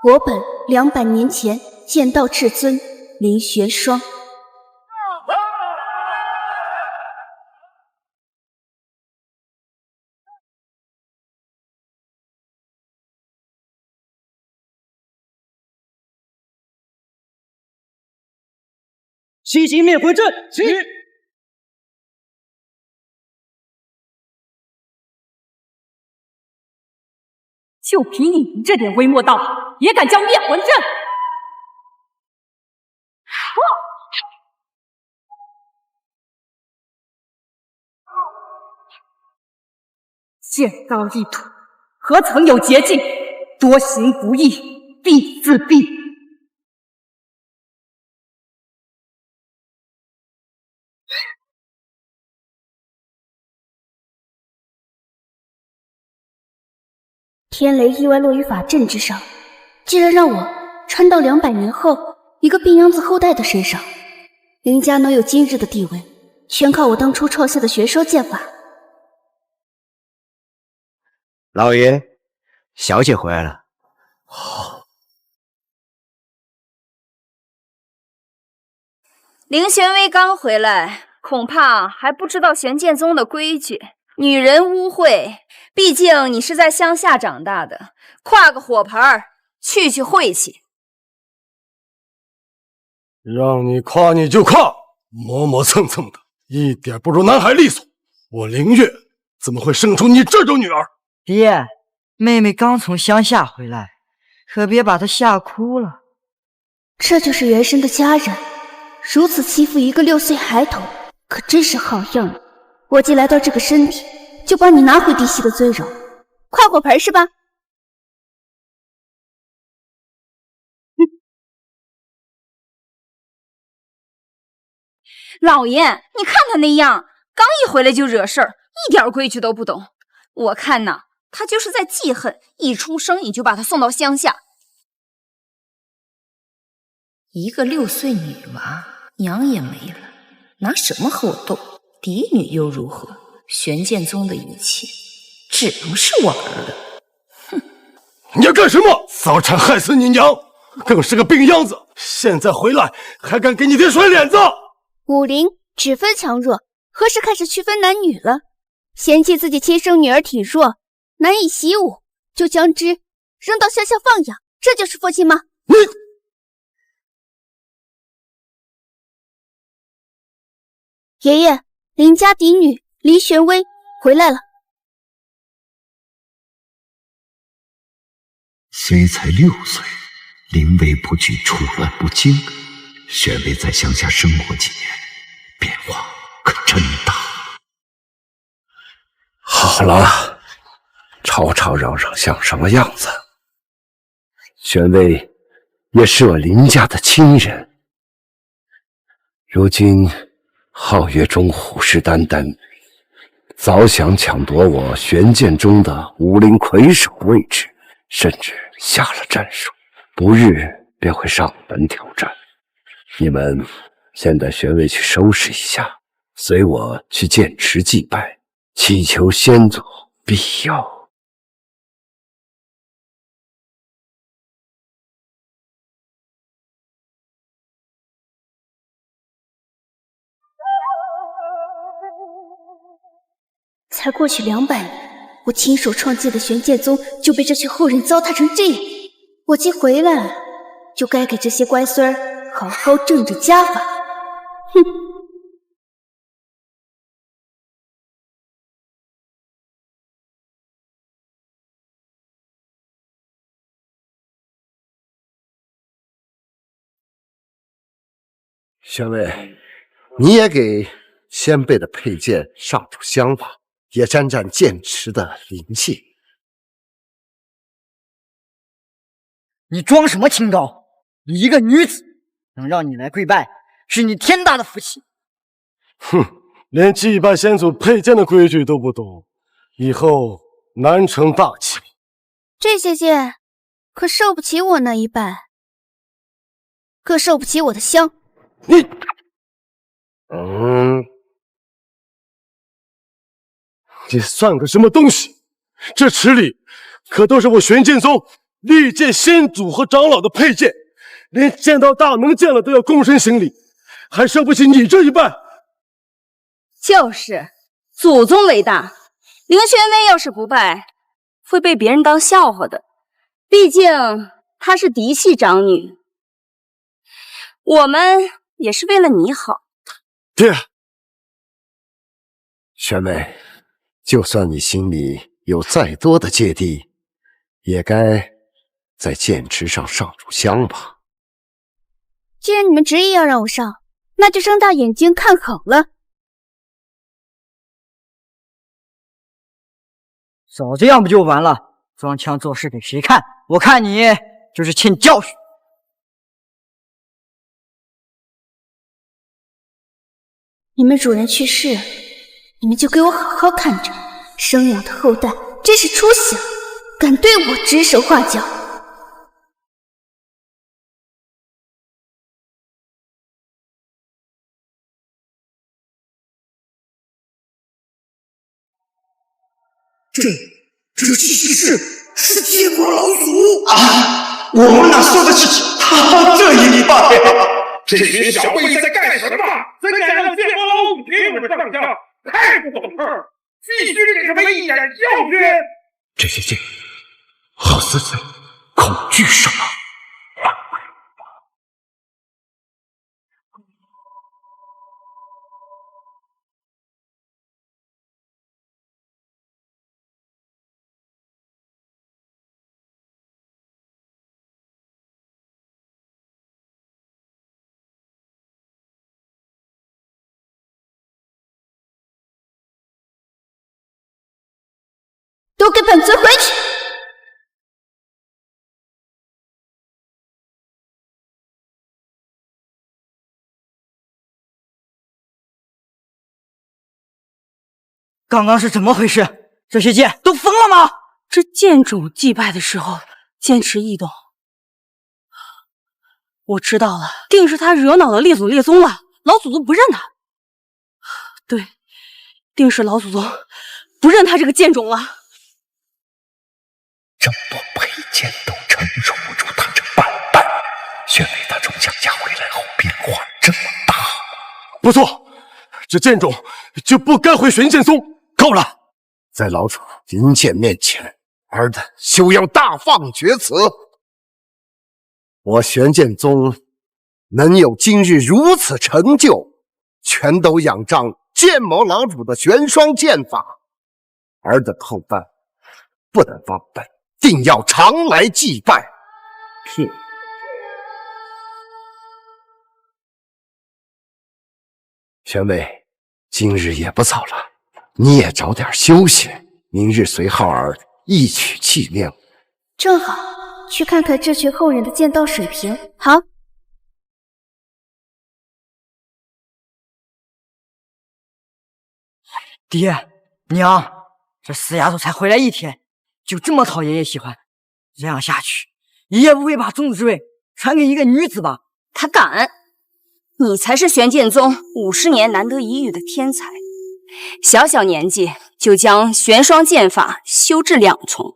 我本200年前剑道至尊林玄霜。西极灭鬼阵，起！就凭你们这点微末道行，也敢叫灭魂阵？剑道一途，何曾有捷径？多行不义，必自毙。天雷意外落于法阵之上，竟然让我穿到200年后一个病秧子后代的身上。林家能有今日的地位，全靠我当初创下的玄霜剑法。老爷，小姐回来了。好。凌玄威刚回来，恐怕还不知道玄剑宗的规矩。女人污秽，毕竟你是在乡下长大的，跨个火盆去晦气。让你夸你就夸，磨磨蹭蹭的，一点不如南海利索。我凌月怎么会生出你这种女儿？爹，妹妹刚从乡下回来，可别把她吓哭了。这就是原生的家人，如此欺负一个6岁孩童，可真是好样的。我既来到这个身体，就帮你拿回嫡系的尊荣。跨火盆是吧？老爷，你看他那样，刚一回来就惹事儿，一点规矩都不懂。我看呐，他就是在记恨，一出生你就把他送到乡下。一个6岁女娃，娘也没了，拿什么和我斗？嫡女又如何？玄剑宗的一切，只能是我儿的。哼！你要干什么？早产害死你娘，更是个病秧子！现在回来还敢给你爹甩脸子！武林只分强弱，何时开始区分男女了？嫌弃自己亲生女儿体弱，难以习武，就将之扔到乡下放养，这就是父亲吗？你！爷爷，林家嫡女林玄威回来了。虽才6岁，临危不惧，处乱不惊。玄威在乡下生活几年，变化可真大。好了，吵吵嚷嚷像什么样子？玄威也是我林家的亲人，如今皓月中虎视眈眈，早想抢夺我玄剑中的武林魁首位置，甚至下了战书，不日便会上门挑战。你们先带玄威去收拾一下，随我去剑池祭拜，祈求先祖庇佑。才过去200年，我亲手创建的玄剑宗就被这群后人糟蹋成这样。我既回来了，就该给这些乖孙儿好好正正家法。哼！玄威，你也给先辈的佩剑上炷香吧，也沾沾剑池的灵气。你装什么清高？你一个女子，能让你来跪拜，是你天大的福气。哼，连祭拜先祖佩剑的规矩都不懂，以后难成大器。这些剑可受不起我那一拜，更受不起我的香。你，你算个什么东西？这池里可都是我玄剑宗历届先祖和长老的佩剑，连剑道大能见了都要躬身行礼，还胜不起你这一半。就是祖宗为大，凌轩微要是不拜，会被别人当笑话的。毕竟她是嫡系长女，我们也是为了你好。爹，玄妹，就算你心里有再多的芥蒂，也该在剑池上上炷香吧。既然你们执意要让我上，那就睁大眼睛看好了。早这样不就完了？装腔作势给谁看？我看你就是欠教训。你们主人去世，你们就给我好好看着，生养的后代真是出息了，敢对我指手画脚。这继续是结果老祖啊！我们哪受得起他这一拜呀？这群小辈在干什么？怎敢让剑魔老祖给我们上香？太不懂事儿！必须给他们一点教训！这些剑好似在恐惧什么？都给本尊回去！刚刚是怎么回事？这些剑都疯了吗？这剑种祭拜的时候坚持异动，我知道了，定是他惹恼了列祖列宗了，老祖宗不认他。对，定是老祖宗不认他这个剑种了。这么多佩剑都承受不住他这半拜，玄雷他从乡下回来后变化这么大。不错，这剑种就不该回玄剑宗。够了，在老主银剑面前，儿子休要大放厥词。我玄剑宗能有今日如此成就，全都仰仗剑某老主的玄霜剑法。儿等后代不能忘本，定要常来祭拜。玄妹，今日也不早了，你也早点休息，明日随浩儿一曲纪念。正好去看看这群后人的剑道水平。好。爹娘，这死丫头才回来1天，就这么讨爷爷喜欢，这样下去，爷爷不会把宗子之位传给一个女子吧？他敢！你才是玄剑宗50年难得一遇的天才，小小年纪就将玄霜剑法修至2重。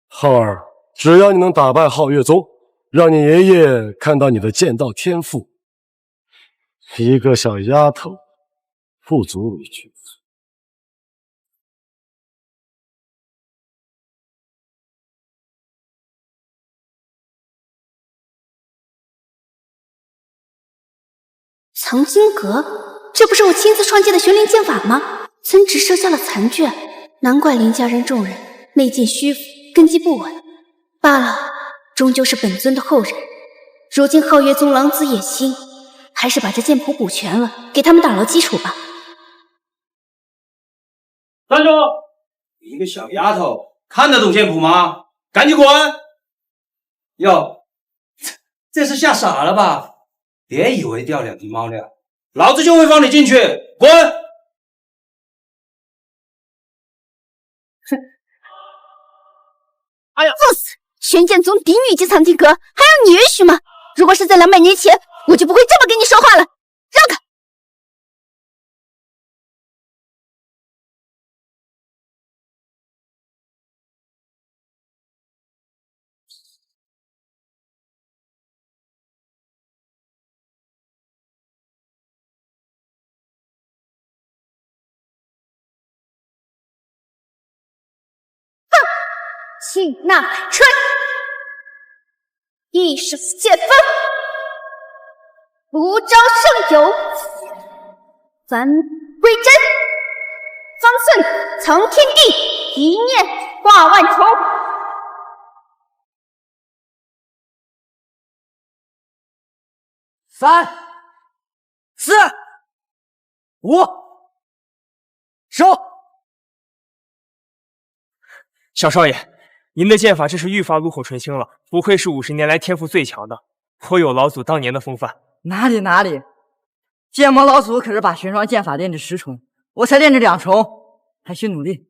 浩儿，只要你能打败皓月宗，让你爷爷看到你的剑道天赋，一个小丫头不足为惧。藏经阁，这不是我亲自创建的玄灵剑法吗？怎只设下了残卷？难怪林家人众人内劲虚浮，根基不稳。罢了，终究是本尊的后人。如今皓月宗狼子野心，还是把这剑谱补全了，给他们打牢基础吧。站住！一个小丫头看得懂剑谱吗？赶紧滚！哟，这是吓傻了吧？别以为掉2滴猫粮，老子就会放你进去！滚！哼！哎呀，作死！玄剑宗嫡女级藏经阁，还要你允许吗？如果是在200年前，我就不会这么跟你说话了。让开！庆纳百川，一手剑锋，不招胜友，返归真，方寸藏天地，一念化万重。3、4、5，收！小少爷，您的剑法真是愈发炉火纯青了，不愧是50年来天赋最强的，颇有老祖当年的风范。哪里，剑魔老祖可是把玄霜剑法练至10重，我才练至2重，还需努力。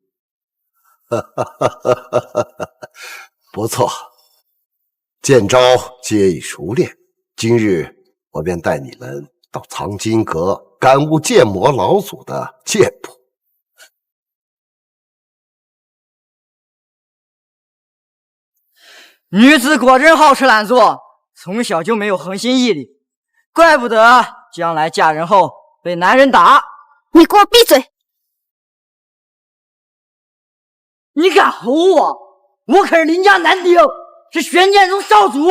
不错，剑招皆已熟练，今日我便带你们到藏经阁感悟剑魔老祖的剑谱。女子果真好吃懒做，从小就没有恒心毅力，怪不得将来嫁人后被男人打。你给我闭嘴！你敢吼我？我可是林家男丁，是玄剑宗少主。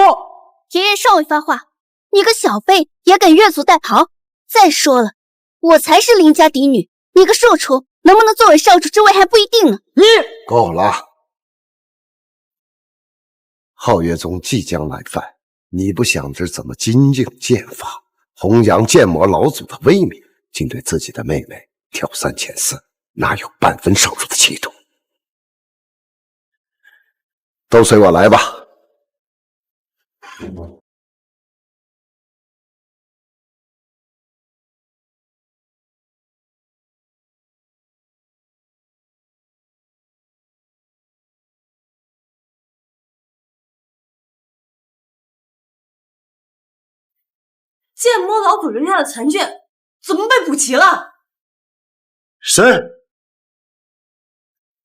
爷爷尚未发话，你个小辈也敢越俎代庖？再说了，我才是林家嫡女，你个庶出能不能作为少主之位还不一定呢。你够了！皓月宗即将来犯，你不想着怎么精进剑法，弘扬剑魔老祖的威名，竟对自己的妹妹挑三拣四，哪有半分少主的气度？都随我来吧。剑魔老祖留下的残卷怎么被补齐了？谁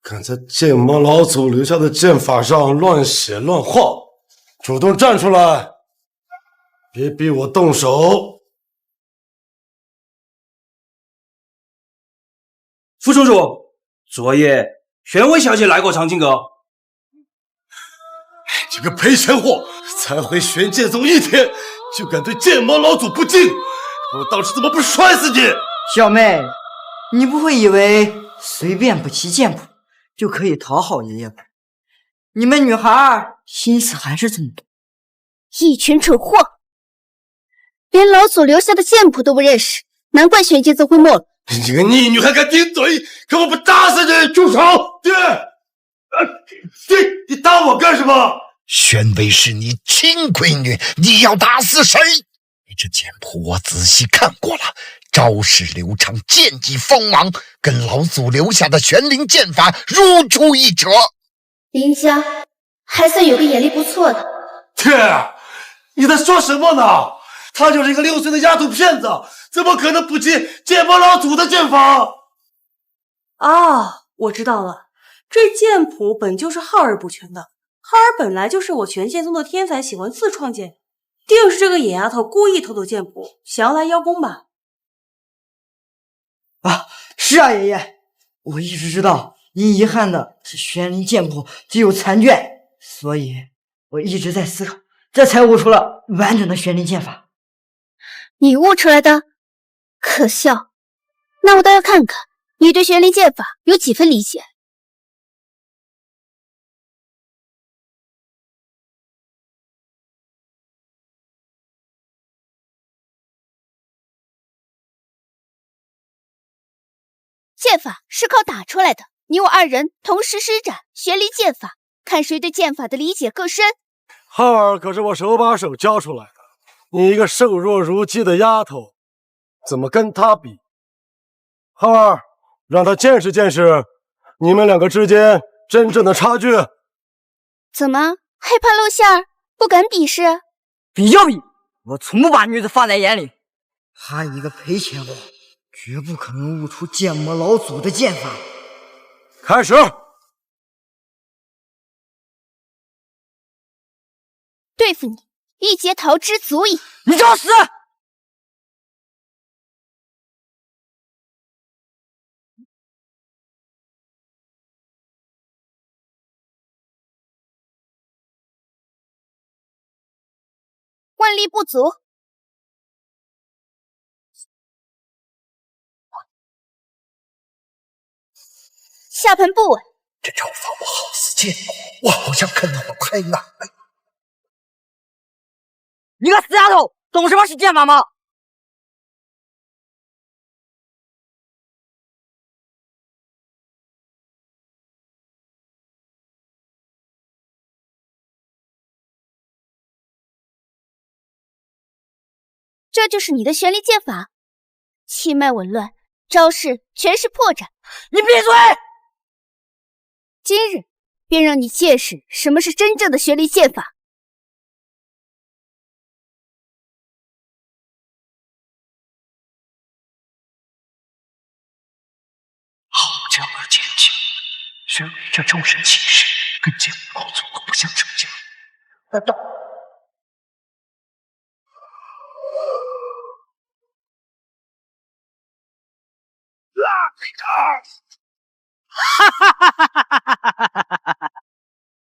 敢在剑魔老祖留下的剑法上乱写乱画，主动站出来，别逼我动手！副主主，昨夜玄薇小姐来过藏经阁。这个赔钱货，才回玄剑宗1天，就敢对剑魔老祖不敬，我当时怎么不摔死你？小妹，你不会以为随便补齐剑谱就可以讨好爷爷吧？你们女孩心思还是这么多。一群蠢货，连老祖留下的剑谱都不认识，难怪玄剑宗会没落。你这个逆女还敢顶嘴，看我不打死你！住手！爹，你打我干什么？宣薇是你亲闺女，你要打死谁？这剑谱我仔细看过了，招式流畅，剑技锋芒，跟老祖留下的玄灵剑法如出一辙。林家还算有个眼力不错的。爹，你在说什么呢？她就是一个6岁的丫头片子，怎么可能不及剑魔老祖的剑法？啊，我知道了，这剑谱本就是浩儿补全的。浩儿本来就是我玄剑宗的天才，喜欢自创剑，定是这个野丫头故意偷走剑谱，想要来邀功吧？啊，是啊，爷爷，我一直知道您遗憾的是玄灵剑谱只有残卷，所以我一直在思考，这才悟出了完整的玄灵剑法。你悟出来的？可笑！那我倒要看看你对玄灵剑法有几分理解。剑法是靠打出来的，你我2人同时施展玄灵剑法，看谁对剑法的理解更深。浩儿可是我手把手教出来的，你一个瘦弱如鸡的丫头，怎么跟他比？浩儿，让他见识见识你们2个之间真正的差距。怎么害怕露馅儿，不敢比试？比就比，我从不把女子放在眼里，她一个赔钱货，绝不可能悟出剑魔老祖的剑法。开始！对付你，一截桃枝足矣。你找死！魂力不足。下盘不稳。这招法我好似见过，我好像看到过拍马。你个死丫头，懂什么是剑法吗？这就是你的玄力剑法，气脉紊乱，招式全是破绽。你闭嘴！今日便让你见识什么是真正的玄力剑法。好将而见情，身为这终身起事，跟剑老祖可不相成家。难道？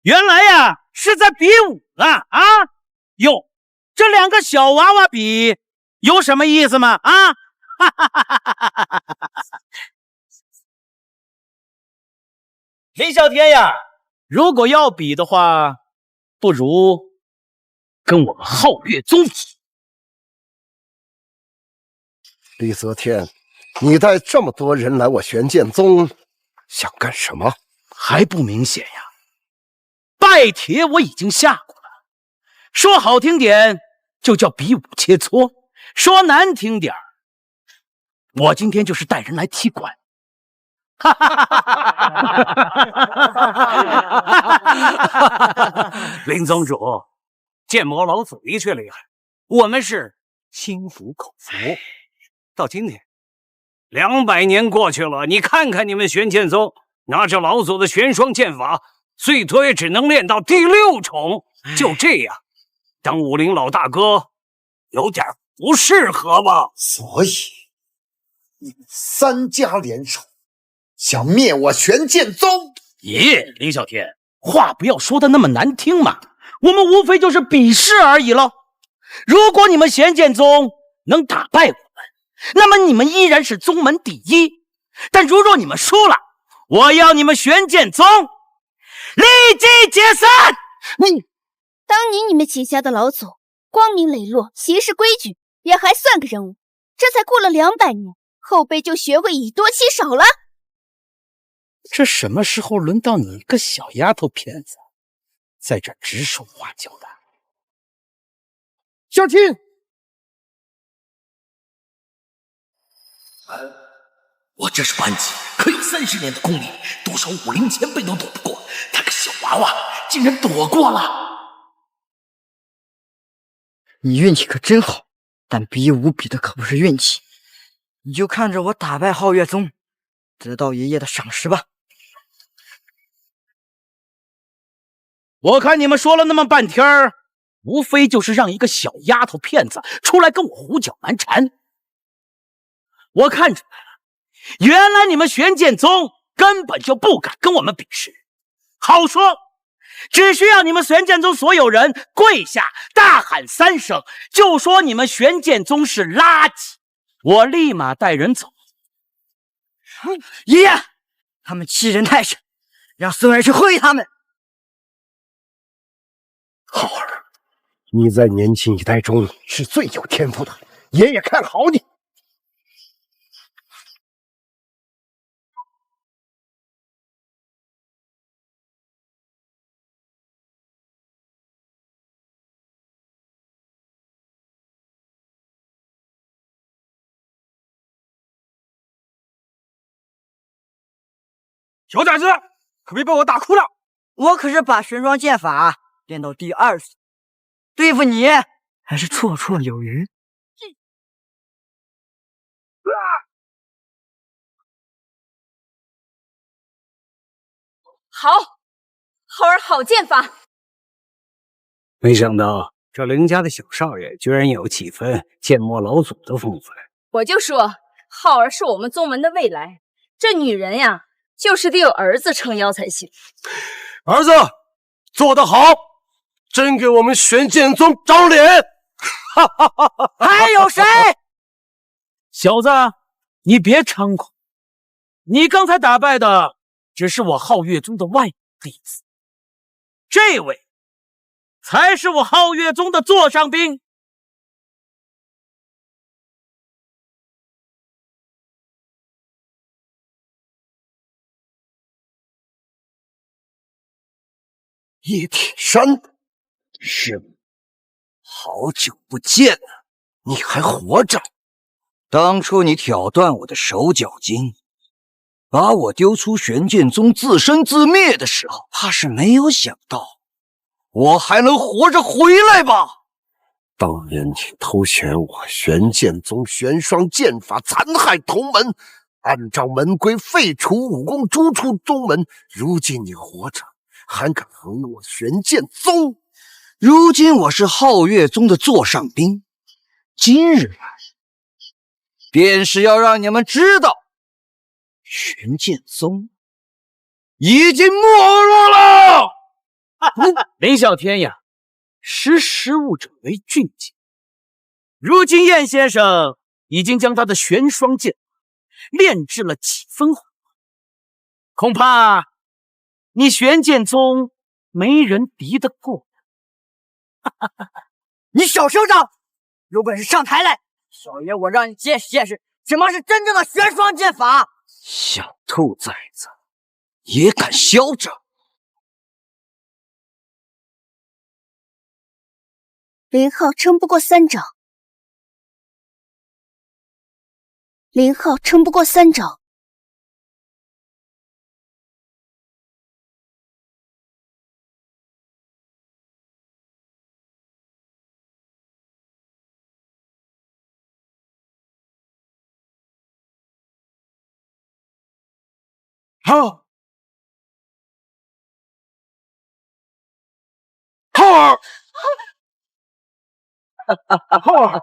原来呀是在比武啊！哟，这两个小娃娃比有什么意思吗？林小天呀，如果要比的话，不如跟我们皓月宗比。李泽天，你带这么多人来我玄剑宗，想干什么？还不明显呀？拜帖我已经下过了，说好听点就叫比武切磋，说难听点我今天就是带人来踢馆。林宗主，剑魔老祖的确厉害，我们是心服口服。到今天200年过去了，你看看你们玄剑宗，拿着老祖的玄双剑法，最多也只能练到第6重，就这样，当武林老大哥有点不适合吧？所以你们3家联手，想灭我玄剑宗？咦，林小天，话不要说的那么难听嘛，我们无非就是比试而已了。如果你们玄剑宗能打败我们，那么你们依然是宗门第一。但如若你们输了，我要你们玄剑宗立即解散！当年你们旗下的老祖光明磊落，行事规矩，也还算个人物。这才过了200年，后辈就学会以多欺少了。这什么时候轮到你一个小丫头片子在这指手画脚的？小青，我这是班级，可有30年的功力，多少武林前辈都躲不过，他个小娃娃竟然躲过了。你运气可真好，但比武比的可不是运气，你就看着我打败皓月宗，得到爷爷的赏识吧。我看你们说了那么半天儿，无非就是让一个小丫头片子出来跟我胡搅蛮缠。我看出来了，原来你们玄剑宗根本就不敢跟我们比试。好说，只需要你们玄剑宗所有人跪下大喊3声，就说你们玄剑宗是垃圾，我立马带人走。爷爷，他们欺人太甚，让孙儿去会他们。浩儿，你在年轻一代中是最有天赋的，爷爷看好你。小崽子，可别被我打哭了！我可是把玄双剑法练到第2岁，对付你还是绰绰有余。好，浩儿好剑法。没想到这林家的小少爷居然有几分剑魔老祖的风范。我就说，浩儿是我们宗门的未来，这女人呀，就是得有儿子撑腰才行。儿子做得好，真给我们玄剑宗长脸。还有谁？小子，你别猖狂！你刚才打败的只是我皓月宗的外门弟子，这位才是我皓月宗的座上宾。叶铁山，是，好久不见了，你还活着？当初你挑断我的手脚筋，把我丢出玄剑宗自生自灭的时候，怕是没有想到我还能活着回来吧？当年你偷选我玄剑宗玄霜剑法，残害同门，按照门规废除武功，逐出宗门。如今你活着，还敢横我玄剑宗？如今我是皓月宗的座上宾，今日来便是要让你们知道，玄剑宗已经没落了。林啸天呀，识时务者为俊杰。如今燕先生已经将他的玄霜剑炼制了几分火候，恐怕你玄剑宗没人敌得过。你小嚣张！有本事上台来，小爷我让你见识见识什么是真正的玄霜剑法！小兔崽子也敢嚣张！林浩撑不过3掌，林浩撑不过3掌。好，浩儿，浩儿，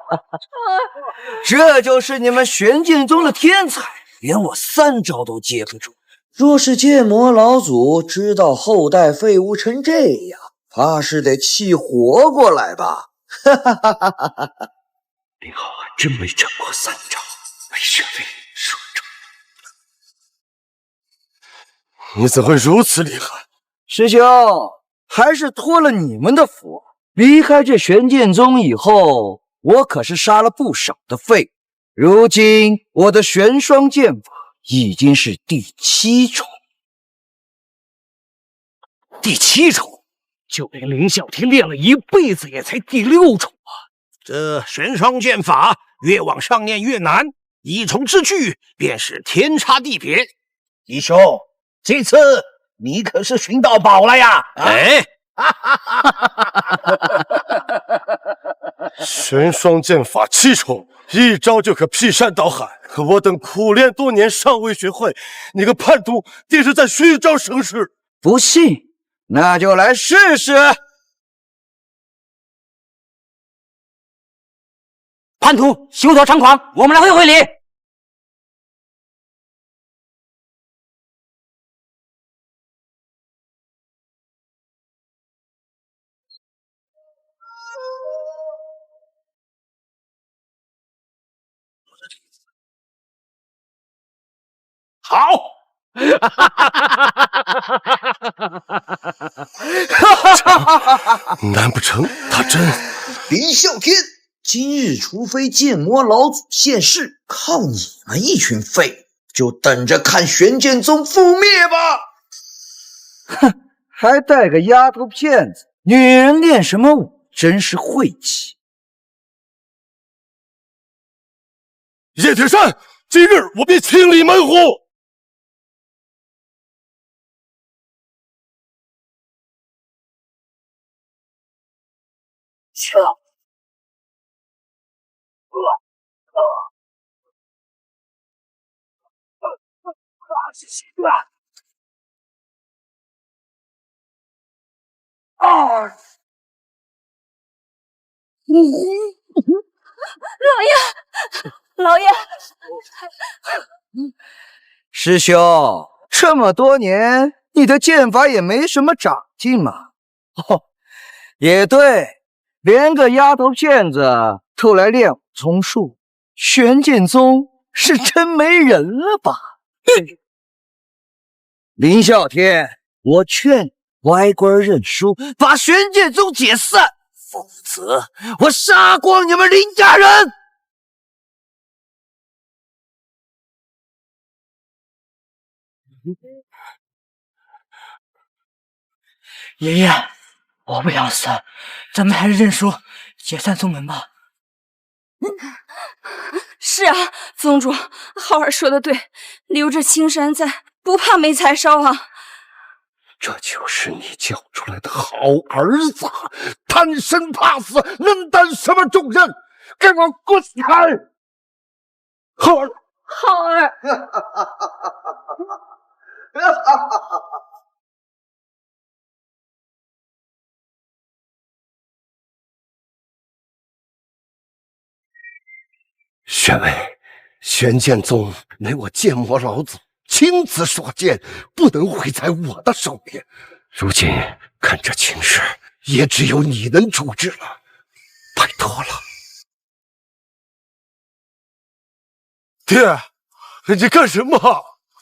这就是你们玄剑宗的天才，连我3招都接不住。若是剑魔老祖知道后代废物成这样，怕是得气活过来吧？哈哈哈哈哈哈！林浩还真没整过3招，被学妹说中。你怎会如此厉害？师兄，还是托了你们的福。离开这玄剑宗以后，我可是杀了不少的废物。如今我的玄霜剑法已经是第7重。第7重，就连林啸天练了一辈子也才第6重啊！这玄霜剑法越往上练越难，1重之距便是天差地别。弟兄，这次你可是寻到宝了呀！哎，玄霜剑法7重，一招就可劈山倒海。我等苦练多年，尚未学会，你个叛徒，定是在虚张声势。不信，那就来试试。叛徒休得猖狂，我们来会礼。好，难不成他真？林啸天，今日除非剑魔老祖现世，靠你们一群废物，就等着看玄剑宗覆灭吧！哼，还带个丫头片子，女人练什么武，真是晦气。叶铁山，今日我必清理门户。老爷，师兄，这么多年，你的剑法也没什么长进嘛。哦，也对，连个丫头片子偷来练武充数，玄剑宗是真没人了吧？林啸天，我劝你乖乖认输，把玄剑宗解散，否则我杀光你们林家人！爷爷，我不想死，咱们还是认输，解散宗门吧。是啊，宗主，浩儿说的对，留着青山在，不怕没柴烧啊。这就是你教出来的好儿子，贪生怕死，能担什么重任？给我滚开！浩儿，浩儿，宣威，玄剑宗乃我剑魔老祖亲自所见，不能毁在我的手里。如今看这情势，也只有你能处置了，拜托了。爹，你干什么？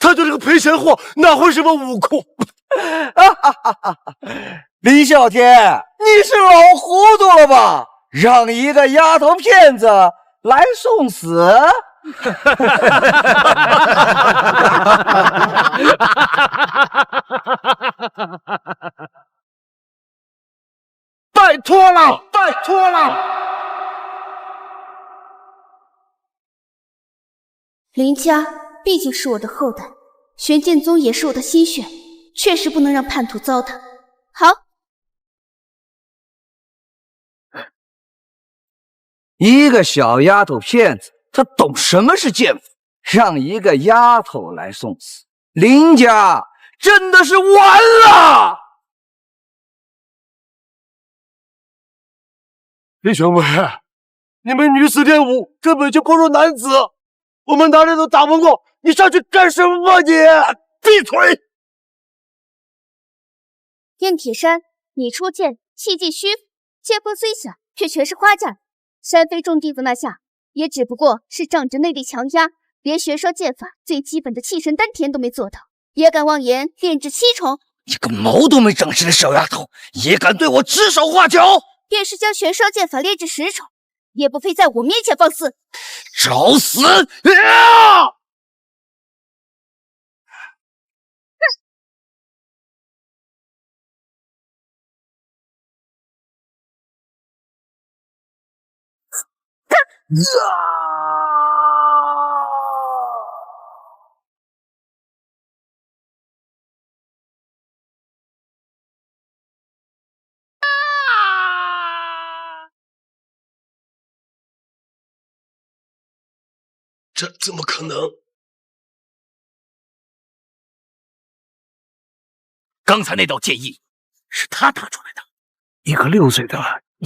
他就是个赔钱货，哪会什么武功？林啸天，你是老糊涂了吧？让一个丫头片子来送死？拜托了，拜托了！林家毕竟是我的后代，玄剑宗也是我的心血，确实不能让叛徒糟蹋。好，一个小丫头片子，她懂什么是剑法，让一个丫头来送死，林家真的是完了！李玄威，你们女子练武根本就不如男子，我们哪里都打不过，你上去干什么你？闭嘴！燕铁山，你出剑，气劲虚，剑锋虽小，却全是花架。山飞众弟子那下，也只不过是仗着内力强压，连玄霜剑法最基本的气神丹田都没做到，也敢妄言炼制7重。你个毛都没长齐的小丫头，也敢对我指手画脚！便是将玄霜剑法炼制10重，也不配在我面前放肆！找死！这怎么可能？刚才那道剑意是他打出来的。一个6岁的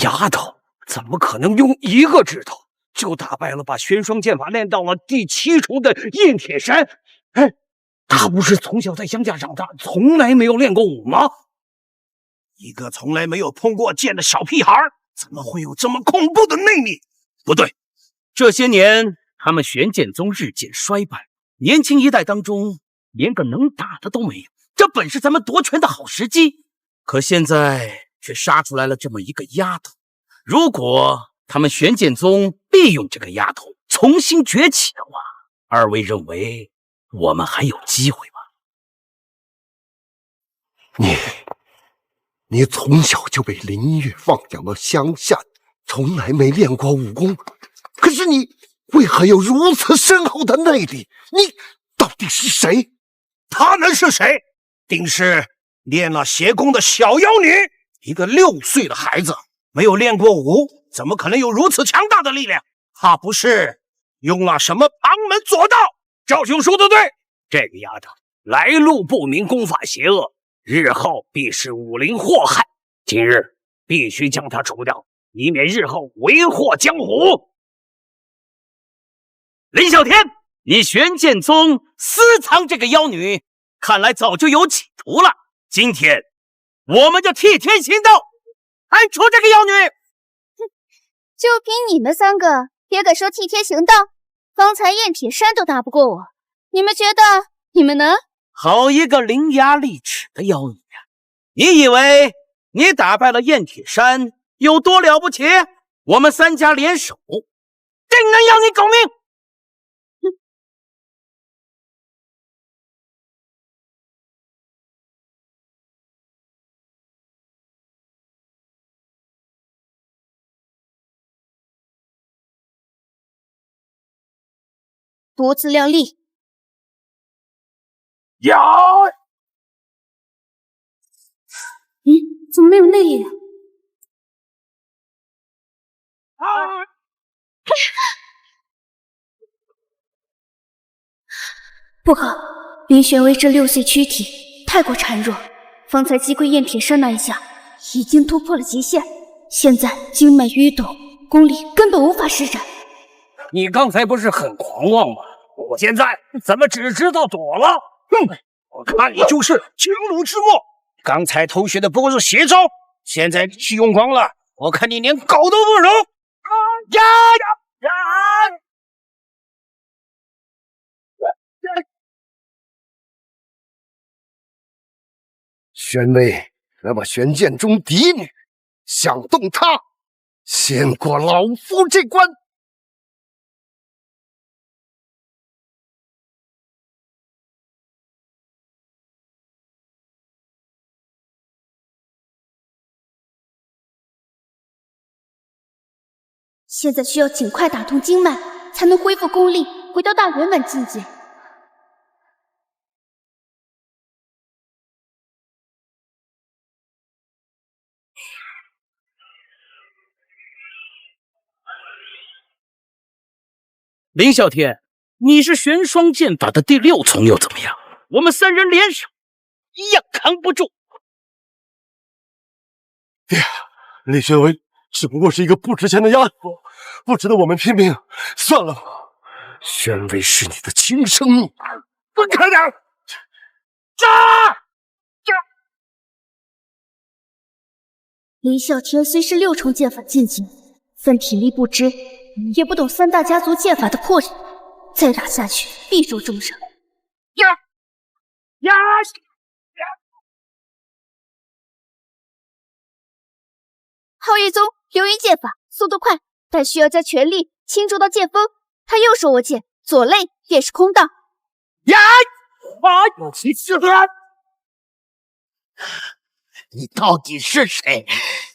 丫头，怎么可能用1个指头就打败了把玄霜剑法练到了第7重的燕铁山？哎，他不是从小在乡下长大，从来没有练过武吗？一个从来没有碰过剑的小屁孩，怎么会有这么恐怖的内力？不对，这些年他们玄剑宗日渐衰败，年轻一代当中连个能打的都没有。这本是咱们夺权的好时机，可现在却杀出来了这么一个丫头。如果他们玄剑宗利用这个丫头重新崛起的话，二位认为我们还有机会吗？你从小就被林月放养到乡下，从来没练过武功，可是你为何有如此深厚的内力？你到底是谁？他能是谁？定是练了邪功的小妖女。一个6岁的孩子，没有练过武，怎么可能有如此强大的力量？他不是用了什么旁门左道？赵兄说的对，这个丫头来路不明，功法邪恶，日后必是武林祸害。今日必须将她除掉，以免日后为祸江湖。林啸天，你玄剑宗私藏这个妖女，看来早就有企图了。今天我们就替天行道，铲除这个妖女。就凭你们3个也敢说替天行道？方才燕铁山都打不过我，你们觉得你们能？好一个伶牙俐齿的妖女啊！你以为你打败了燕铁山有多了不起？我们3家联手，定能要你狗命！多自量力！有！怎么没有内力了？不好，林玄威这6岁躯体太过孱弱，方才击溃燕铁山那一下，已经突破了极限，现在经脉淤堵，功力根本无法施展。你刚才不是很狂妄吗？我现在怎么只知道躲了？哼！我看你就是青龙之末。刚才偷学的不过是邪招，现在力气用光了，我看你连狗都不如！玄威，那么玄剑中嫡女，想动她，先过老夫这关。现在需要尽快打通经脉，才能恢复功力，回到大圆满境界。林啸天，你是玄霜剑法的第6重又怎么样？我们3人联手，一样扛不住。爹，李玄威只不过是一个不值钱的丫头，不值得我们拼命，算了吧。玄威是你的亲生女儿，滚开点！林啸天虽是6重剑法进境，但体力不支，也不懂3大家族剑法的魄力，再打下去必受重伤。皓月宗流云剑法速度快，但需要将全力倾注到剑锋。他右手握剑，左肋便是空荡。你到底是谁？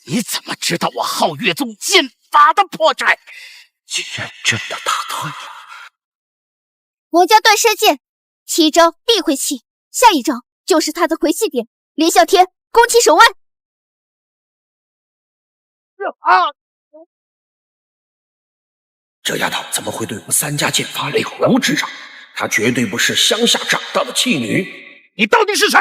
你怎么知道我皓月宗剑法的破绽？居然真的打退了！王家断山剑，7招必会气，下一招就是他的回气点。林啸天，攻其手腕！这丫头怎么会对我们3家剑法了如指掌？她绝对不是乡下长大的弃女。你到底是谁？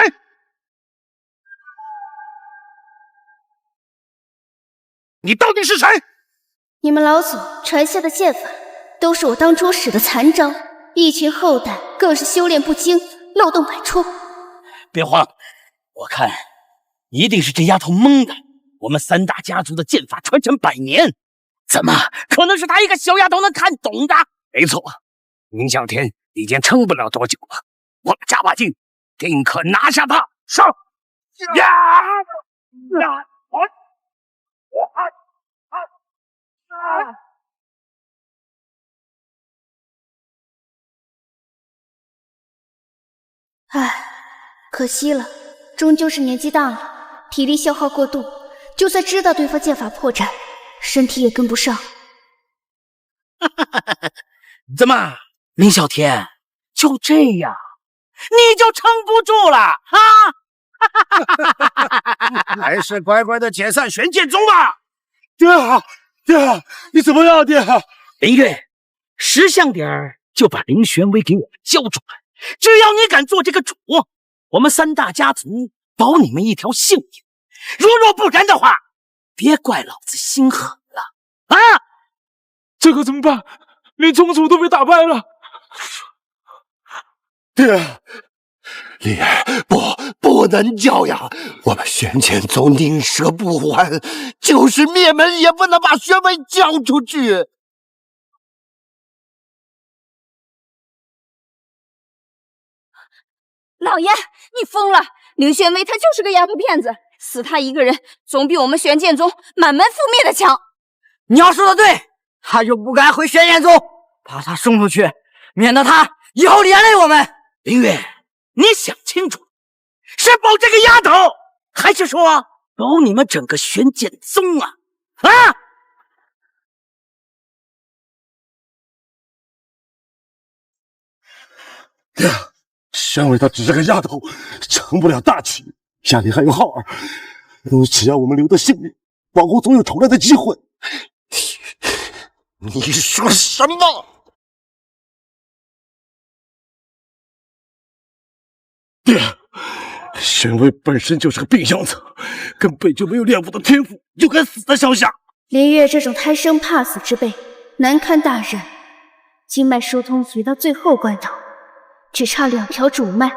你到底是谁？你们老祖传下的剑法，都是我当初使的残招，一群后代更是修炼不精，漏洞百出。别慌，我看一定是这丫头蒙的。我们3大家族的剑法传承100年，怎么可能是她一个小丫头能看懂的？没错，宁啸天已经撑不了多久了，我们加把劲，定可拿下他！上！唉，可惜了，终究是年纪大了，体力消耗过度，就算知道对方剑法破绽，身体也跟不上。怎么，林啸天，就这样你就撑不住了啊？还是乖乖的解散玄剑宗吧。爹，你怎么样，爹？林月，识相点儿，就把林玄威给我们交出来。只要你敢做这个主，我们3大家族保你们一条性命。若不然的话，别怪老子心狠了啊！这可怎么办？连宗主都被打败了。灵儿，不能这样！我们玄剑宗宁舍不还，就是灭门也不能把玄威交出去。老爷，你疯了！凌玄薇她就是个丫头片子，死她一个人总比我们玄剑宗满门覆灭的强。娘说的对，他就不该回玄剑宗，把他送出去，免得他以后连累我们。林月，你想清楚，是保这个丫头，还是说保你们整个玄剑宗啊？啊！娘，玄薇她只是个丫头，成不了大器。家里还有浩儿，只要我们留得性命，往后总有重来的机会。你说什么？爹，玄薇本身就是个病秧子，根本就没有练武的天赋，就该死在乡下。林月这种贪生怕死之辈，难堪大任。经脉疏通随到最后关头，只差2条主脉。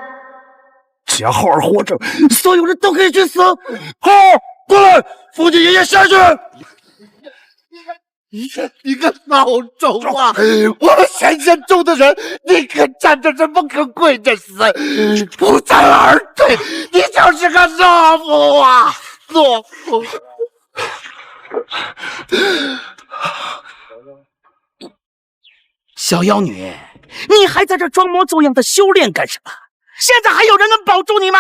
只要浩儿活着，所有人都可以去死。浩儿，过来，扶你爷爷下去。你个孬种啊！我们玄剑宗的人，你可站着什么可跪着死？不战而退，你就是个懦夫啊！懦夫！小妖女，你还在这装模作样的修炼干什么？现在还有人能保住你吗？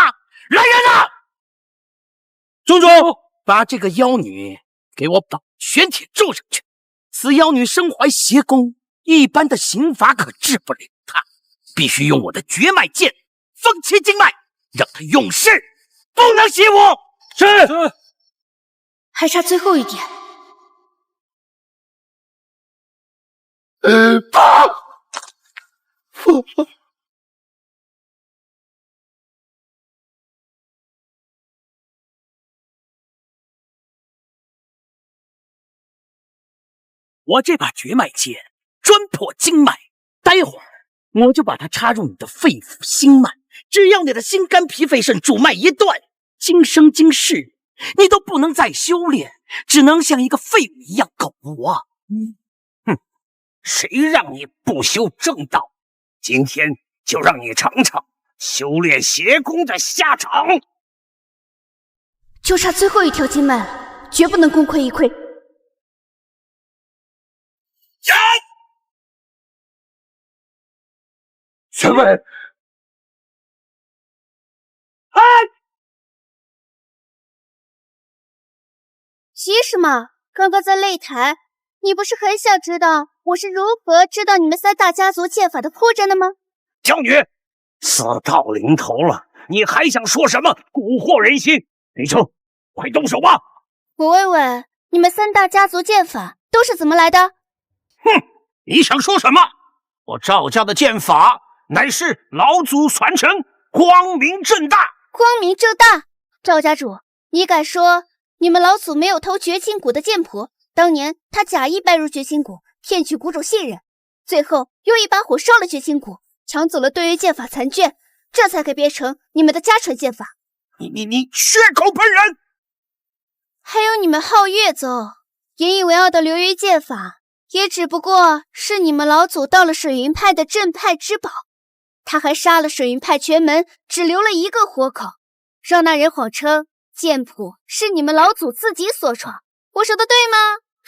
来人啊！宗主，把这个妖女给我绑玄铁柱上去。此妖女身怀邪功，一般的刑罚可治不了她，必须用我的绝脉剑封其经脉，让她永世不能习武。是。还差最后一点。我这把绝脉剑专破经脉，待会儿我就把它插入你的肺腑心脉，只要你的心肝脾肺肾主脉一断，今生今世你都不能再修炼，只能像一个废物一样苟活。哼，谁让你不修正道？今天就让你尝尝修炼邪功的下场。就差最后一条经脉了，绝不能功亏一篑。玄薇，急什么？刚刚在擂台，你不是很想知道我是如何知道你们3大家族剑法的破绽的吗？娇女，死到临头了，你还想说什么蛊惑人心？李成，快动手吧！我问问，你们3大家族剑法都是怎么来的？哼，你想说什么？我赵家的剑法乃是老祖传承，光明正大。光明正大？赵家主，你敢说你们老祖没有偷绝情谷的剑谱？当年他假意拜入绝情谷，骗取谷主信任，最后用一把火烧了绝情谷，抢走了对于剑法残卷，这才改编成你们的家传剑法。你血口喷人！还有你们皓月宗引以为傲的流云剑法，也只不过是你们老祖到了水云派的镇派之宝。他还杀了水云派全门，只留了一个活口，让那人谎称剑谱是你们老祖自己所创。我说的对吗？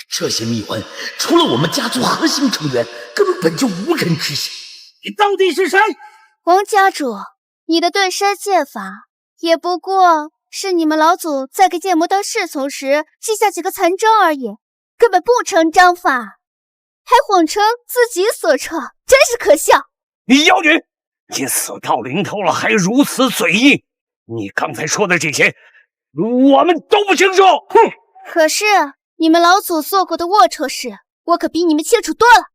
这些秘闻，除了我们家族核心成员，根本就无人知晓。你到底是谁？王家主，你的遁山剑法也不过是你们老祖在给剑魔当侍从时记下几个残招而已，根本不成章法，还谎称自己所创，真是可笑。你妖女，你死到临头了还如此嘴硬，你刚才说的这些我们都不清楚。哼！可是你们老祖做过的龌龊事，我可比你们清楚多了。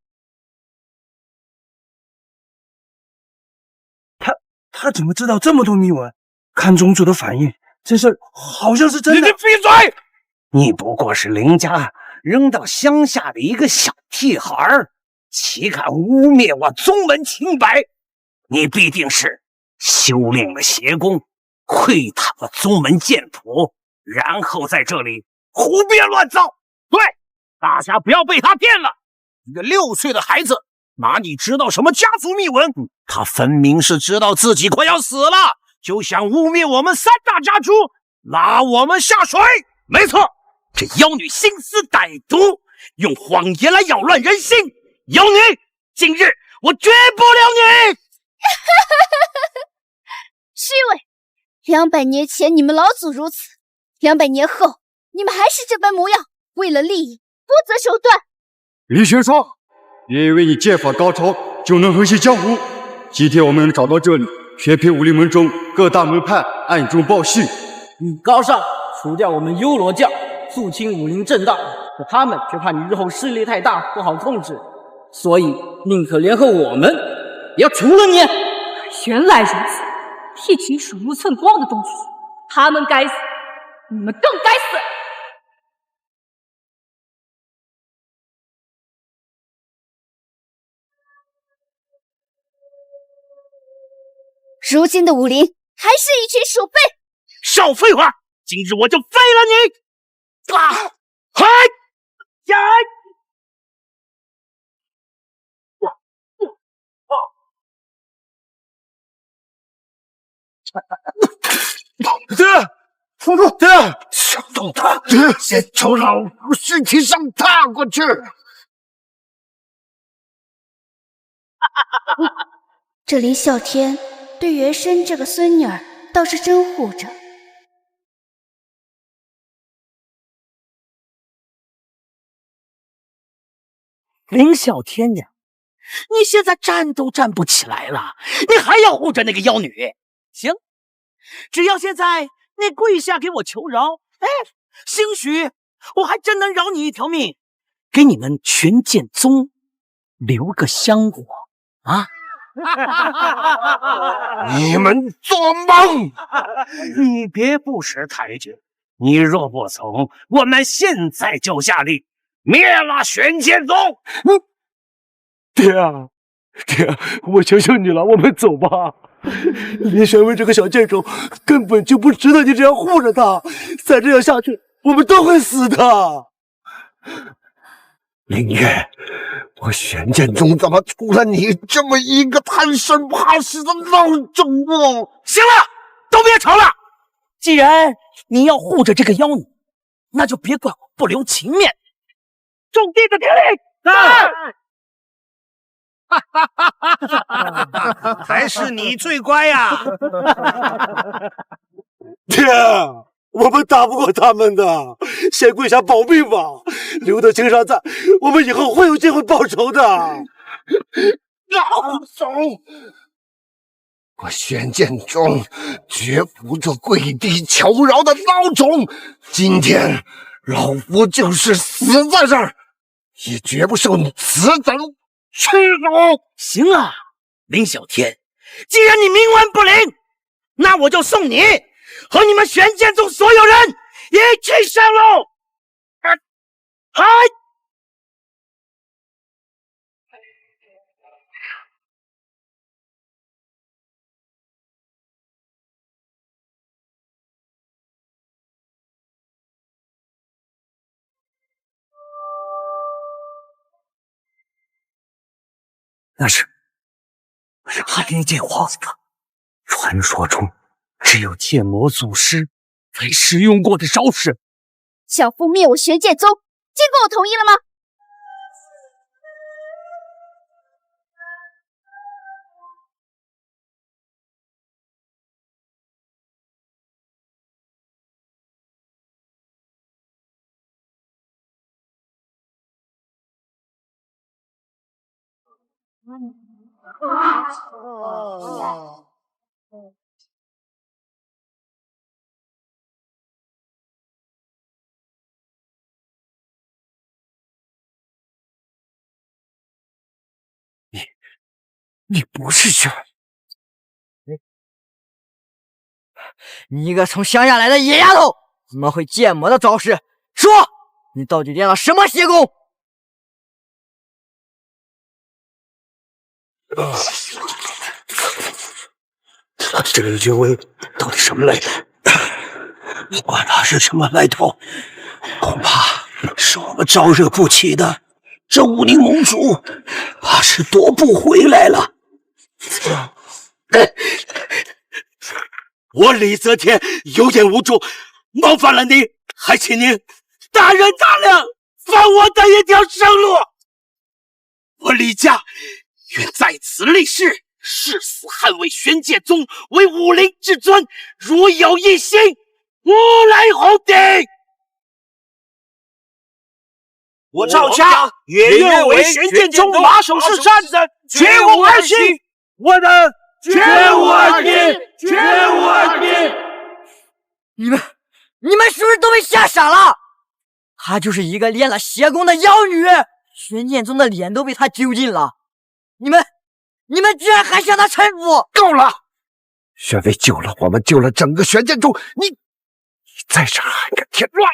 他怎么知道这么多秘闻？看宗主的反应，这事好像是真的。你闭嘴！你不过是林家扔到乡下的一个小屁孩，岂敢污蔑我宗门清白？你必定是修炼了邪功，窥探了宗门剑谱，然后在这里胡编乱造。对，大家不要被他骗了。一个6岁的孩子哪里知道什么家族秘闻？他分明是知道自己快要死了，就想污蔑我们3大家族，拉我们下水。没错，这妖女心思歹毒，用谎言来扰乱人心。妖女，今日我绝不留你！虚伪！200年前你们老祖如此，200年后你们还是这般模样，为了利益不择手段。李玄霜，别以为你剑法高超就能横行江湖。今天我们找到这里，全凭武林门中各大门派暗中报信。你高尚，除掉我们幽罗教，肃清武林正道，可他们却怕你日后势力太大，不好控制，所以宁可联合我们，也要除了你。原来如此，一群鼠目寸光的东西，他们该死，你们更该死！如今的武林还是一群鼠辈。少废话，今日我就废了你！啊！嗨！呀！爹，放住！爹，想动他，先从老夫尸体上踏过去。这林啸天对原生这个孙女儿倒是真护着。林啸天呀，你现在站都站不起来了，你还要护着那个妖女？行，只要现在你跪下给我求饶，哎，兴许我还真能饶你一条命，给你们全剑宗留个香火啊！你们做梦！你别不识抬举，你若不从，我们现在就下令灭了玄剑宗！爹啊，爹，我求求你了，我们走吧。林玄威这个小贱种根本就不值得你这样护着他，再这样下去，我们都会死的。林月，我玄剑宗怎么出了你这么一个贪生怕死的孬种啊！行了，都别吵了。既然你要护着这个妖女，那就别怪我不留情面。众弟子听令！还是你最乖呀！爹，我们打不过他们的，先跪下保命吧。留得青山在，我们以后会有机会报仇的。老总，我玄剑宗绝不做跪地求饶的孬种。今天老夫就是死在这儿，也绝不受你此等屈辱。行啊，林啸天，既然你冥顽不灵，那我就送你和你们玄剑宗所有人一起上路！嗨！那是阿离剑皇子，传说中只有剑魔祖师才使用过的招式。想覆灭我玄剑宗，经过我同意了吗？你不是玄，你一个从乡下来的野丫头，怎么会剑魔的招式？说，你到底练了什么邪功？这个军威到底什么来头？不管他是什么来头，恐怕是我们招惹不起的。这武林盟主怕是夺不回来了。我李泽天有眼无珠，冒犯了你，还请您大人大量，放我的一条生路。我李家愿在此立誓，誓死捍卫玄剑宗为武林至尊，如有一心，无来红顶。我赵家也愿为玄剑宗马首是瞻，绝无二心。我的绝无二心，绝无二心。你们是不是都被吓傻了？她就是一个练了邪功的妖女，玄剑宗的脸都被她丢尽了。你们居然还向她臣服！够了！玄威救了我们，救了整个玄剑宗，你在这还敢添乱？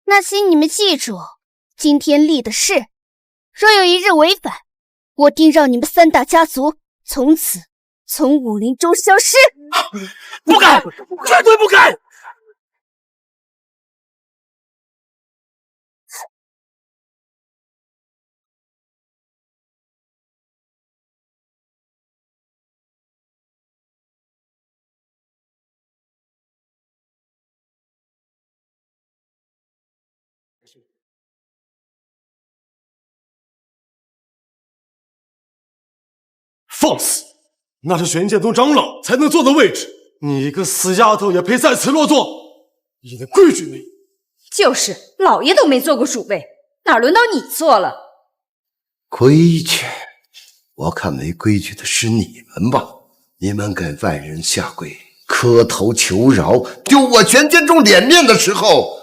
那请你们记住，今天立的誓，若有一日违反，我定让你们3大家族从此从武林中消失！不敢，绝对不敢！放肆！那是玄剑宗长老才能坐的位置，你一个死丫头也配在此落座？一点规矩没有！就是，老爷都没做过主位，哪轮到你做了？规矩，我看没规矩的是你们吧？你们给外人下跪、磕头求饶、丢我玄剑宗脸面的时候，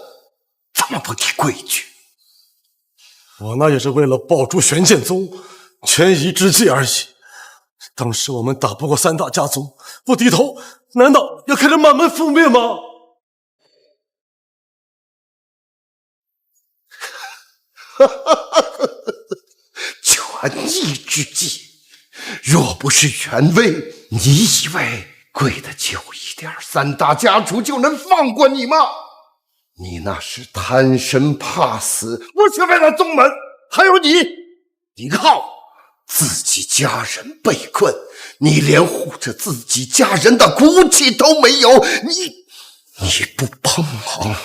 怎么不提规矩？我那也是为了保住玄剑宗，权宜之计而已。当时我们打不过3大家族，不低头，难道要看着满门覆灭吗？权宜之计，若不是权威，你以为跪的久一点，3大家族就能放过你吗？你那是贪生怕死，不是为了宗门。还有你，林浩，自己家人被困，你连护着自己家人的骨气都没有，你不帮忙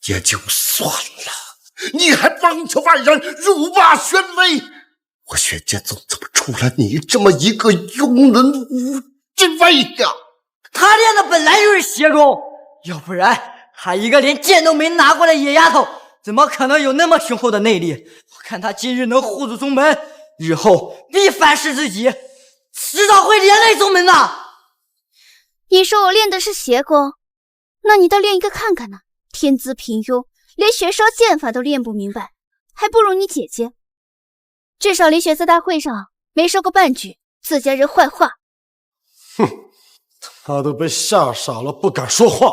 也就算了，你还帮着外人辱骂玄威。我玄剑宗怎么出了你这么一个庸人无之辈呀？他练的本来就是邪功，要不然他一个连剑都没拿过的野丫头，怎么可能有那么雄厚的内力？我看他今日能护住宗门，日后必反噬自己，迟早会连累宗门的。你说我练的是邪功，那你倒练一个看看呢？天资平庸，连玄烧剑法都练不明白，还不如你姐姐。至少连选择大会上没说过半句自家人坏话。哼，他都被吓傻了，不敢说话。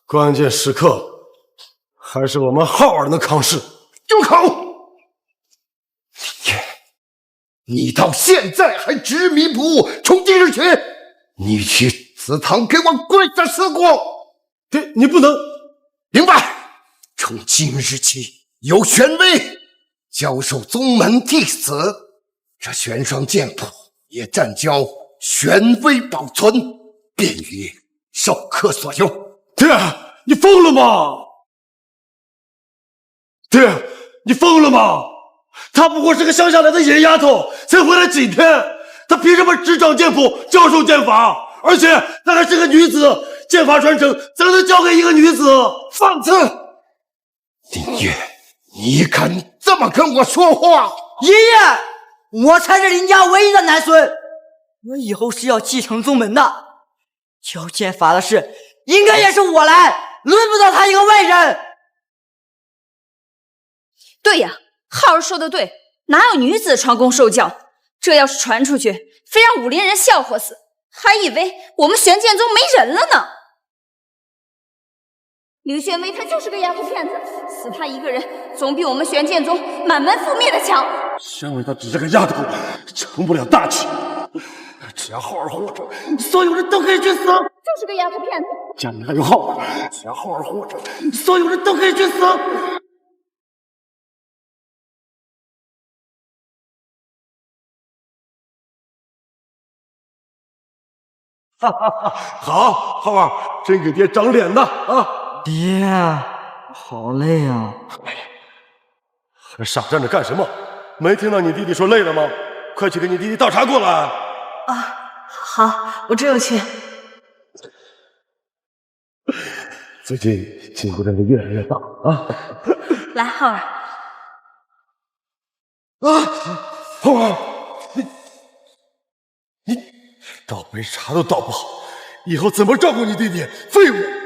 关键时刻还是我们浩儿能扛事。住口！你到现在还执迷不悟，从今日起，你去祠堂给我跪下4过。你不能。明白？从今日起，由玄威教授宗门弟子，这玄霜剑谱也暂交玄威保存，便于授课所用。爹，你疯了吗？爹，你疯了吗？她不过是个乡下来的野丫头，才回来几天，她凭什么执掌剑谱、教授剑法？而且她还是个女子，剑法传承怎么能交给一个女子？放肆！林月，你敢这么跟我说话？爷爷，我才是林家唯一的男孙，我以后是要继承宗门的，教剑法的事应该也是我来，轮不到他一个外人。对呀，浩儿说的对，哪有女子传功受教？这要是传出去，非让武林人笑话死，还以为我们玄剑宗没人了呢。林玄威他就是个丫头片子，死他一个人总比我们玄剑宗满门覆灭的强。宣伟她只是个丫头，成不了大器。只要浩儿活着，所有人都可以去死。就是个丫头片子。家里还有浩儿，只要浩儿活着，所有人都可以去死。哈哈哈！好，浩儿，真给爹长脸呢啊！爹，好累啊！还傻站着干什么？没听到你弟弟说累了吗？快去给你弟弟倒茶过来。啊，好，我这就去。最近进步真的越来越大啊！来，浩儿。啊，浩儿，你倒杯茶都倒不好，以后怎么照顾你弟弟？废物！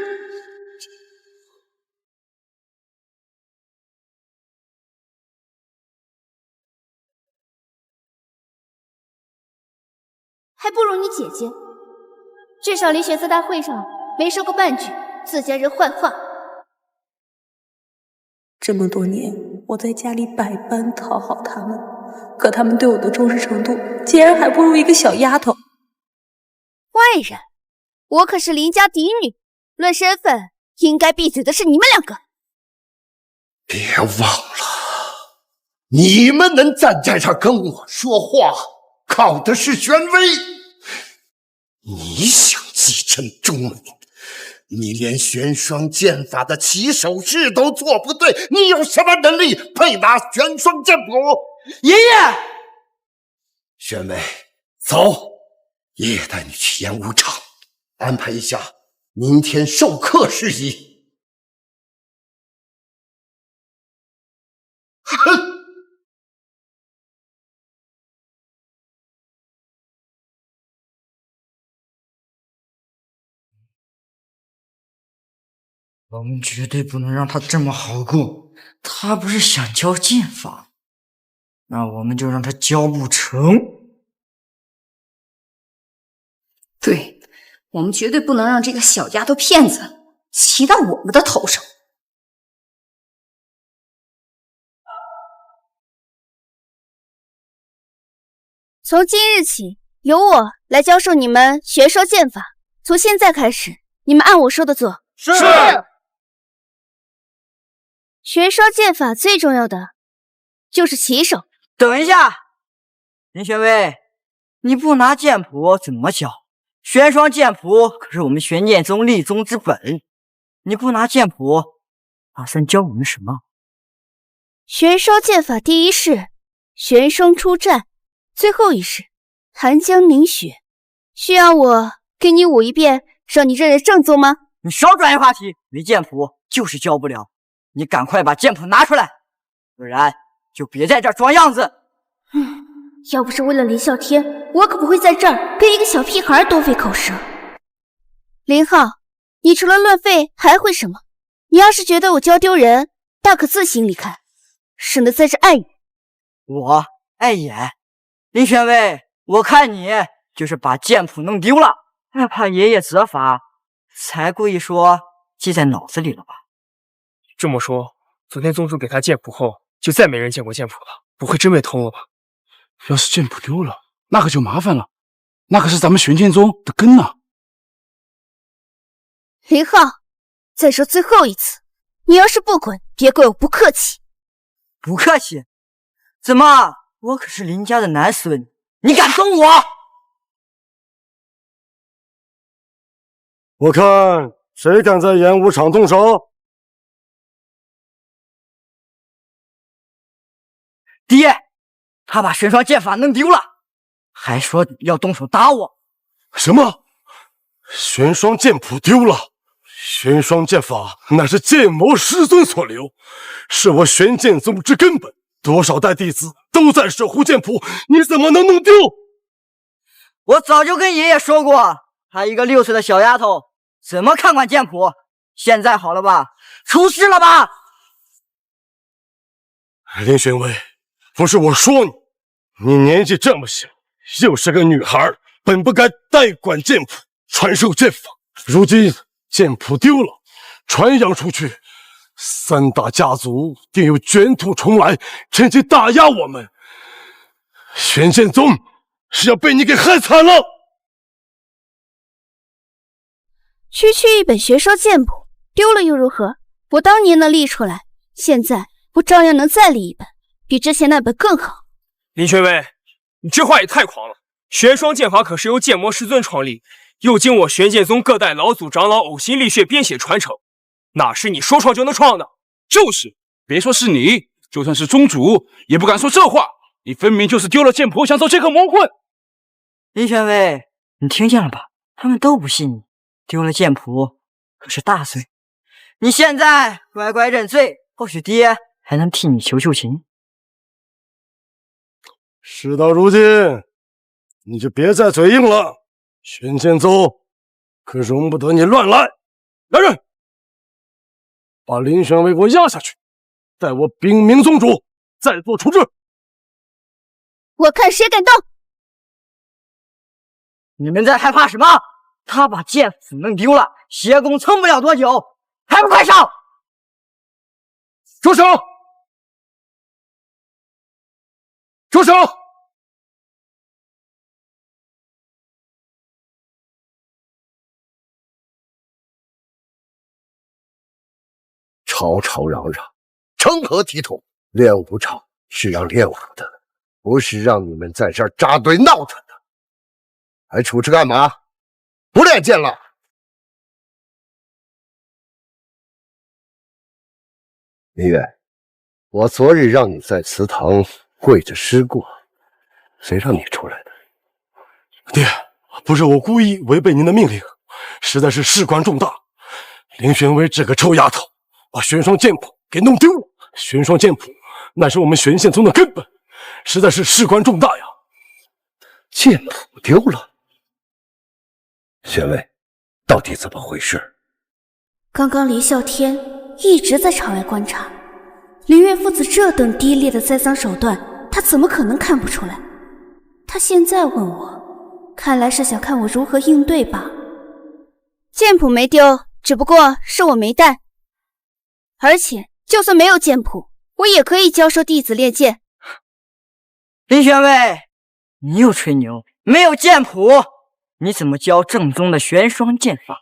还不如你姐姐，至少连选择大会上没说过半句自家人坏话。这么多年，我在家里百般讨好他们，可他们对我的重视程度，竟然还不如一个小丫头。外人，我可是林家嫡女，论身份，应该闭嘴的是你们两个。别忘了，你们能站在这跟我说话，靠的是玄威。你想继承中门，你连玄霜剑法的起手式都做不对，你有什么能力配拿玄霜剑谱？爷爷，玄威，走，爷爷带你去演武场，安排一下明天授课事宜。哼！我们绝对不能让他这么好过。他不是想教剑法，那我们就让他教不成。对，我们绝对不能让这个小丫头片子骑到我们的头上。从今日起，由我来教授你们玄霜剑法。从现在开始，你们按我说的做。是。玄霜剑法最重要的就是起手。等一下，林玄威，你不拿剑谱怎么教？玄霜剑谱可是我们玄剑宗立宗之本，你不拿剑谱，打算教我们什么？玄霜剑法第一式玄霜出战，最后一式寒江凝雪，需要我给你舞一遍，让你认认正宗吗？你少转移话题，没剑谱就是教不了。你赶快把剑谱拿出来，不然就别在这儿装样子。要不是为了林啸天，我可不会在这儿跟一个小屁孩多费口舌。林浩，你除了乱废还会什么？你要是觉得我教丢人，大可自行离开，省得在这碍眼。我碍眼？林玄威，我看你就是把剑谱弄丢了，害怕爷爷责罚，才故意说记在脑子里了吧？这么说，昨天宗主给他剑谱后，就再没人见过剑谱了，不会真被偷了吧？要是剑谱丢了，那可就麻烦了，那可是咱们玄剑宗的根呐。林浩，再说最后一次，你要是不滚，别怪我不客气。不客气？怎么？我可是林家的男孙，你敢动我？我看谁敢在演武场动手？爹，他把玄霜剑法弄丢了，还说要动手打我。什么？玄霜剑谱丢了？玄霜剑法乃是剑魔师尊所留，是我玄剑宗之根本，多少代弟子都在守护剑谱，你怎么能弄丢？我早就跟爷爷说过，她一个6岁的小丫头怎么看管剑谱？现在好了吧？出事了吧？林玄威，不是我说你，你年纪这么小，又是个女孩，本不该代管剑谱，传授剑法。如今剑谱丢了，传扬出去，3大家族定有卷土重来，趁机打压我们。玄剑宗是要被你给害惨了。区区一本玄霜剑谱，丢了又如何？我当年能立出来，现在我照样能再立一本，比之前那本更好。林玄威，你这话也太狂了！玄霜剑法可是由剑魔师尊创立，又经我玄剑宗各代老祖长老呕心沥血编写传承，哪是你说创就能创的？就是，别说是你，就算是宗主也不敢说这话。你分明就是丢了剑谱，想走这个魔棍。林玄威，你听见了吧？他们都不信你，丢了剑谱可是大罪。你现在乖乖认罪，或许爹还能替你求求情。事到如今，你就别再嘴硬了。玄剑宗可容不得你乱来。来人，把林玄威给我押下去，待我禀明宗主，再做处置。我看谁敢动！你们在害怕什么？他把剑斧弄丢了，邪功撑不了多久，还不快上！住手！住手！吵吵嚷嚷，成何体统？练武场是让练武的，不是让你们在这儿扎堆闹腾的。还处置干嘛？不练剑了？明月，我昨日让你在祠堂跪着施过，谁让你出来的？爹，不是我故意违背您的命令，实在是事关重大。林玄威这个臭丫头，把玄霜剑谱给弄丢了。玄霜剑谱乃是我们玄剑宗的根本，实在是事关重大呀。剑谱丢了？玄威，到底怎么回事？刚刚黎啸天一直在场外观察，林岳父子这等低劣的栽赃手段，他怎么可能看不出来？他现在问我，看来是想看我如何应对吧。剑谱没丢，只不过是我没带，而且就算没有剑谱，我也可以教授弟子练剑。林玄威，你又吹牛，没有剑谱，你怎么教正宗的玄霜剑法？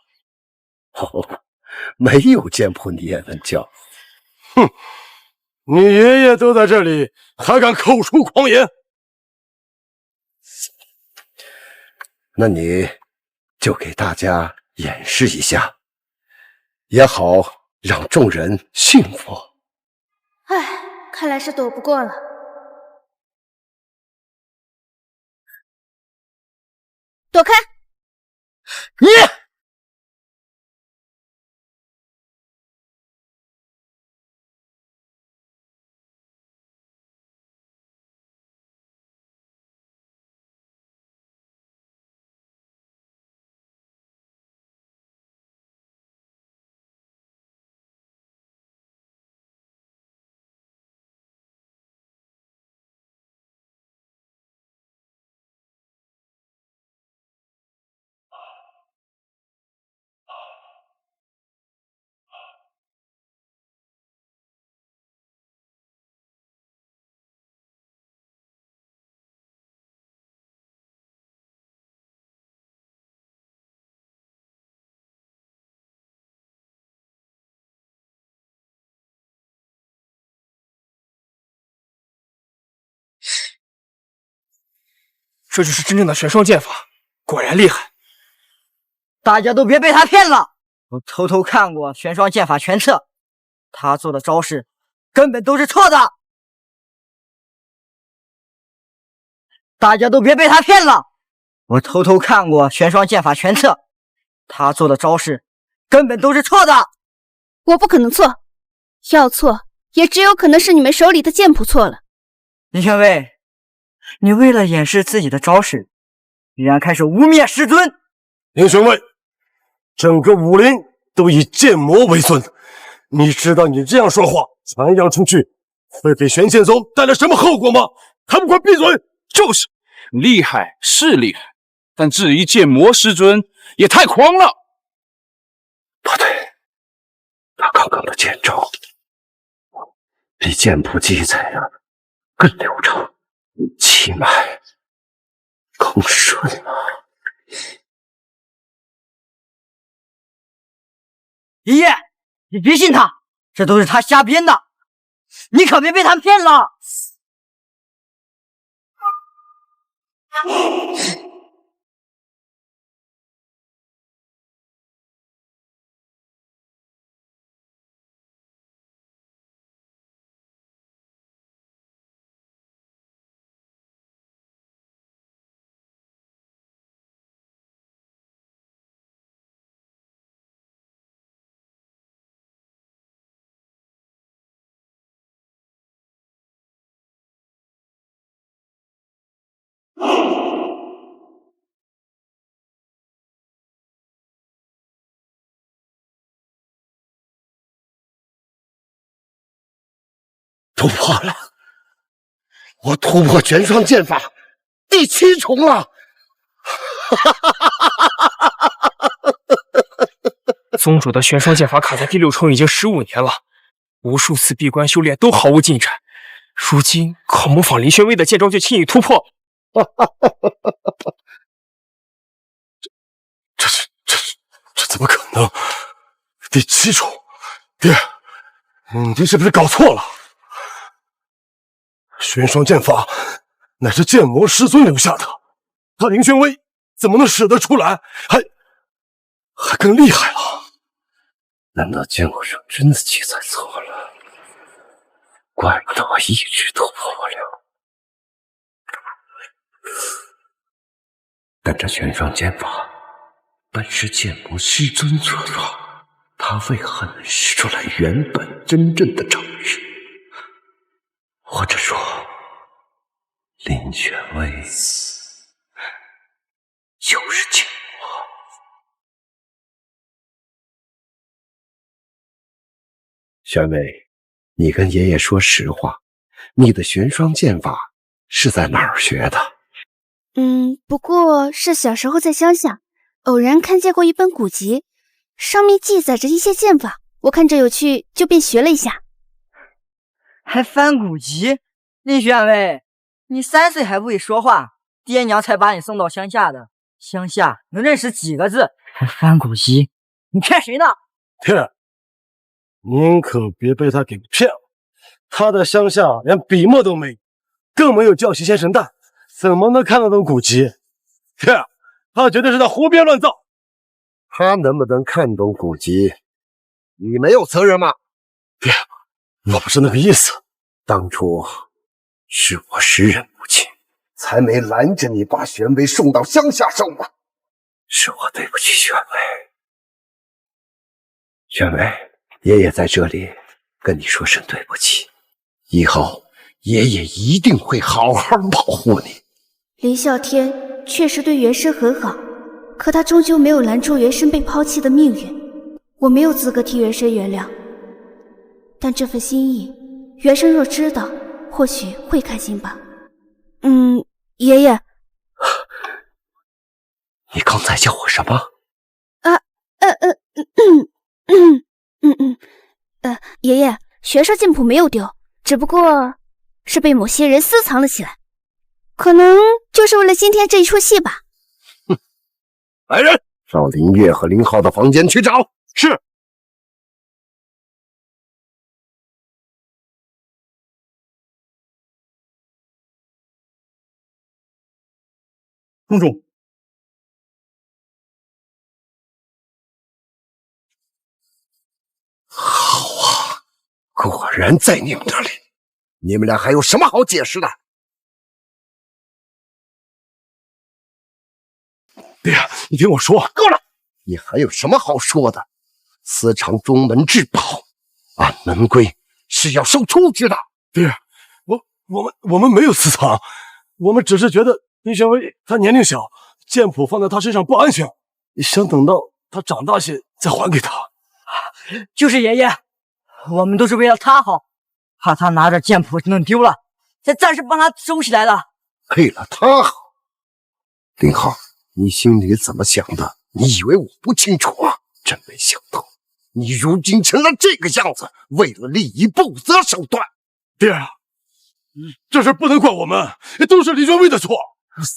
哦，没有剑谱你也能教？哼，你爷爷都在这里，还敢口出狂言？那你就给大家演示一下，也好让众人信服。唉，看来是躲不过了。躲开！你！这就是真正的玄霜剑法，果然厉害。大家都别被他骗了，我偷偷看过玄霜剑法全册，他做的招式根本都是错的。大家都别被他骗了，我偷偷看过玄霜剑法全册，他做的招式根本都是错的。我不可能错，要错也只有可能是你们手里的剑谱错了。林玄威，你为了掩饰自己的招式，居然开始污蔑师尊。林玄威，整个武林都以剑魔为尊，你知道你这样说话传扬出去，会给玄剑宗带来什么后果吗？还不快闭嘴！就是厉害是厉害，但质疑剑魔师尊也太狂了。不对，他刚刚的剑招比剑谱记载的更流畅。气脉更顺了。爷爷，你别信他，这都是他瞎编的，你可别被他骗了。突破了！我突破玄霜剑法第7重了！宗主的玄霜剑法卡在第6重已经15年了，无数次闭关修炼都毫无进展，如今靠模仿林轩威的剑招就轻易突破。这怎么可能？第7重，爹，你是不是搞错了？玄霜剑法乃是剑魔师尊留下的，他林轩威怎么能使得出来？还更厉害了？难道剑谱上真的记载错了？怪不得我一直突破不了。但这玄霜剑法本是剑魔师尊所创，他为何能使出来原本真正的招式？或者说，林轩威就是剑魔。轩威，你跟爷爷说实话，你的玄霜剑法是在哪儿学的？不过是小时候在乡下，偶然看见过一本古籍，上面记载着一些剑法，我看着有趣，就便学了一下。还翻古籍？林轩威，你3岁还不会说话，爹娘才把你送到乡下的，乡下能认识几个字？还翻古籍？你骗谁呢？爹，您可别被他给骗了，他的乡下连笔墨都没有，更没有教习先生带，怎么能看得懂古籍？爹，他绝对是在胡编乱造。他能不能看懂古籍，你没有责任吗？爹，我不是那个意思。当初是我识人不清，才没拦着你把玄威送到乡下受嘛。是我对不起玄威。玄威，爷爷在这里跟你说声对不起，以后爷爷一定会好好保护你。林啸天确实对原生很好，可他终究没有拦住原生被抛弃的命运，我没有资格替原生原谅。但这份心意，原生若知道，或许会开心吧。爷爷，你刚才叫我什么？爷爷，玄霜剑谱没有丢，只不过是被某些人私藏了起来，可能就是为了今天这一出戏吧。来人，到林月和林浩的房间去找。是。宗主，好啊，果然在你们这里。你们俩还有什么好解释的？爹，你听我说，够了！你还有什么好说的？私藏宗门至宝，按门规是要受处置的。爹，我们没有私藏，我们只是觉得林玄威他年龄小，剑谱放在他身上不安全，想等到他长大些再还给他。就是爷爷，我们都是为了他好，怕他拿着剑谱弄丢了，才暂时帮他收起来的。为了他好，林浩，你心里怎么想的？你以为我不清楚啊？真没想到，你如今成了这个样子，为了利益不择手段。爹啊，这事不能怪我们，都是李玄威的错。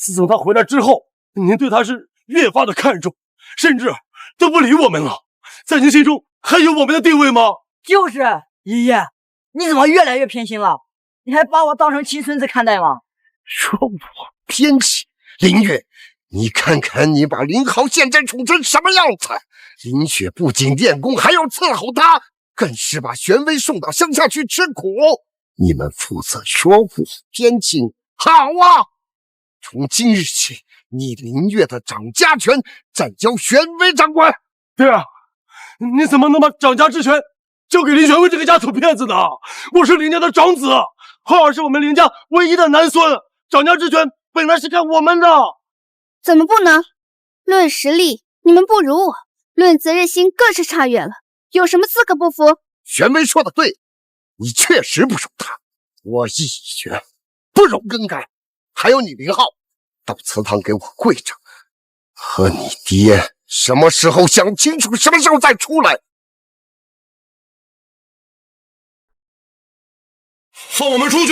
自从他回来之后，您对他是越发的看重，甚至都不理我们了。在您心中还有我们的地位吗？就是爷爷，你怎么越来越偏心了？你还把我当成亲孙子看待吗？说我偏心？林月，你看看你把林浩现在处成什么样子！林雪不仅练功，还要伺候他，更是把玄威送到乡下去吃苦。你们负责说我偏心，好啊！从今日起，你林月的掌家权暂交玄威掌管。对啊，你怎么能把掌家之权交给林玄威这个丫头片子呢？我是林家的长子，浩儿是我们林家唯一的男孙，掌家之权本来是看我们的。怎么不能？论实力，你们不如我；论责任心，更是差远了。有什么资格不服？玄威说的对，你确实不容他，我易学不容更改。还有你林浩，到祠堂给我跪着，和你爹什么时候想清楚，什么时候再出来。放我们出去！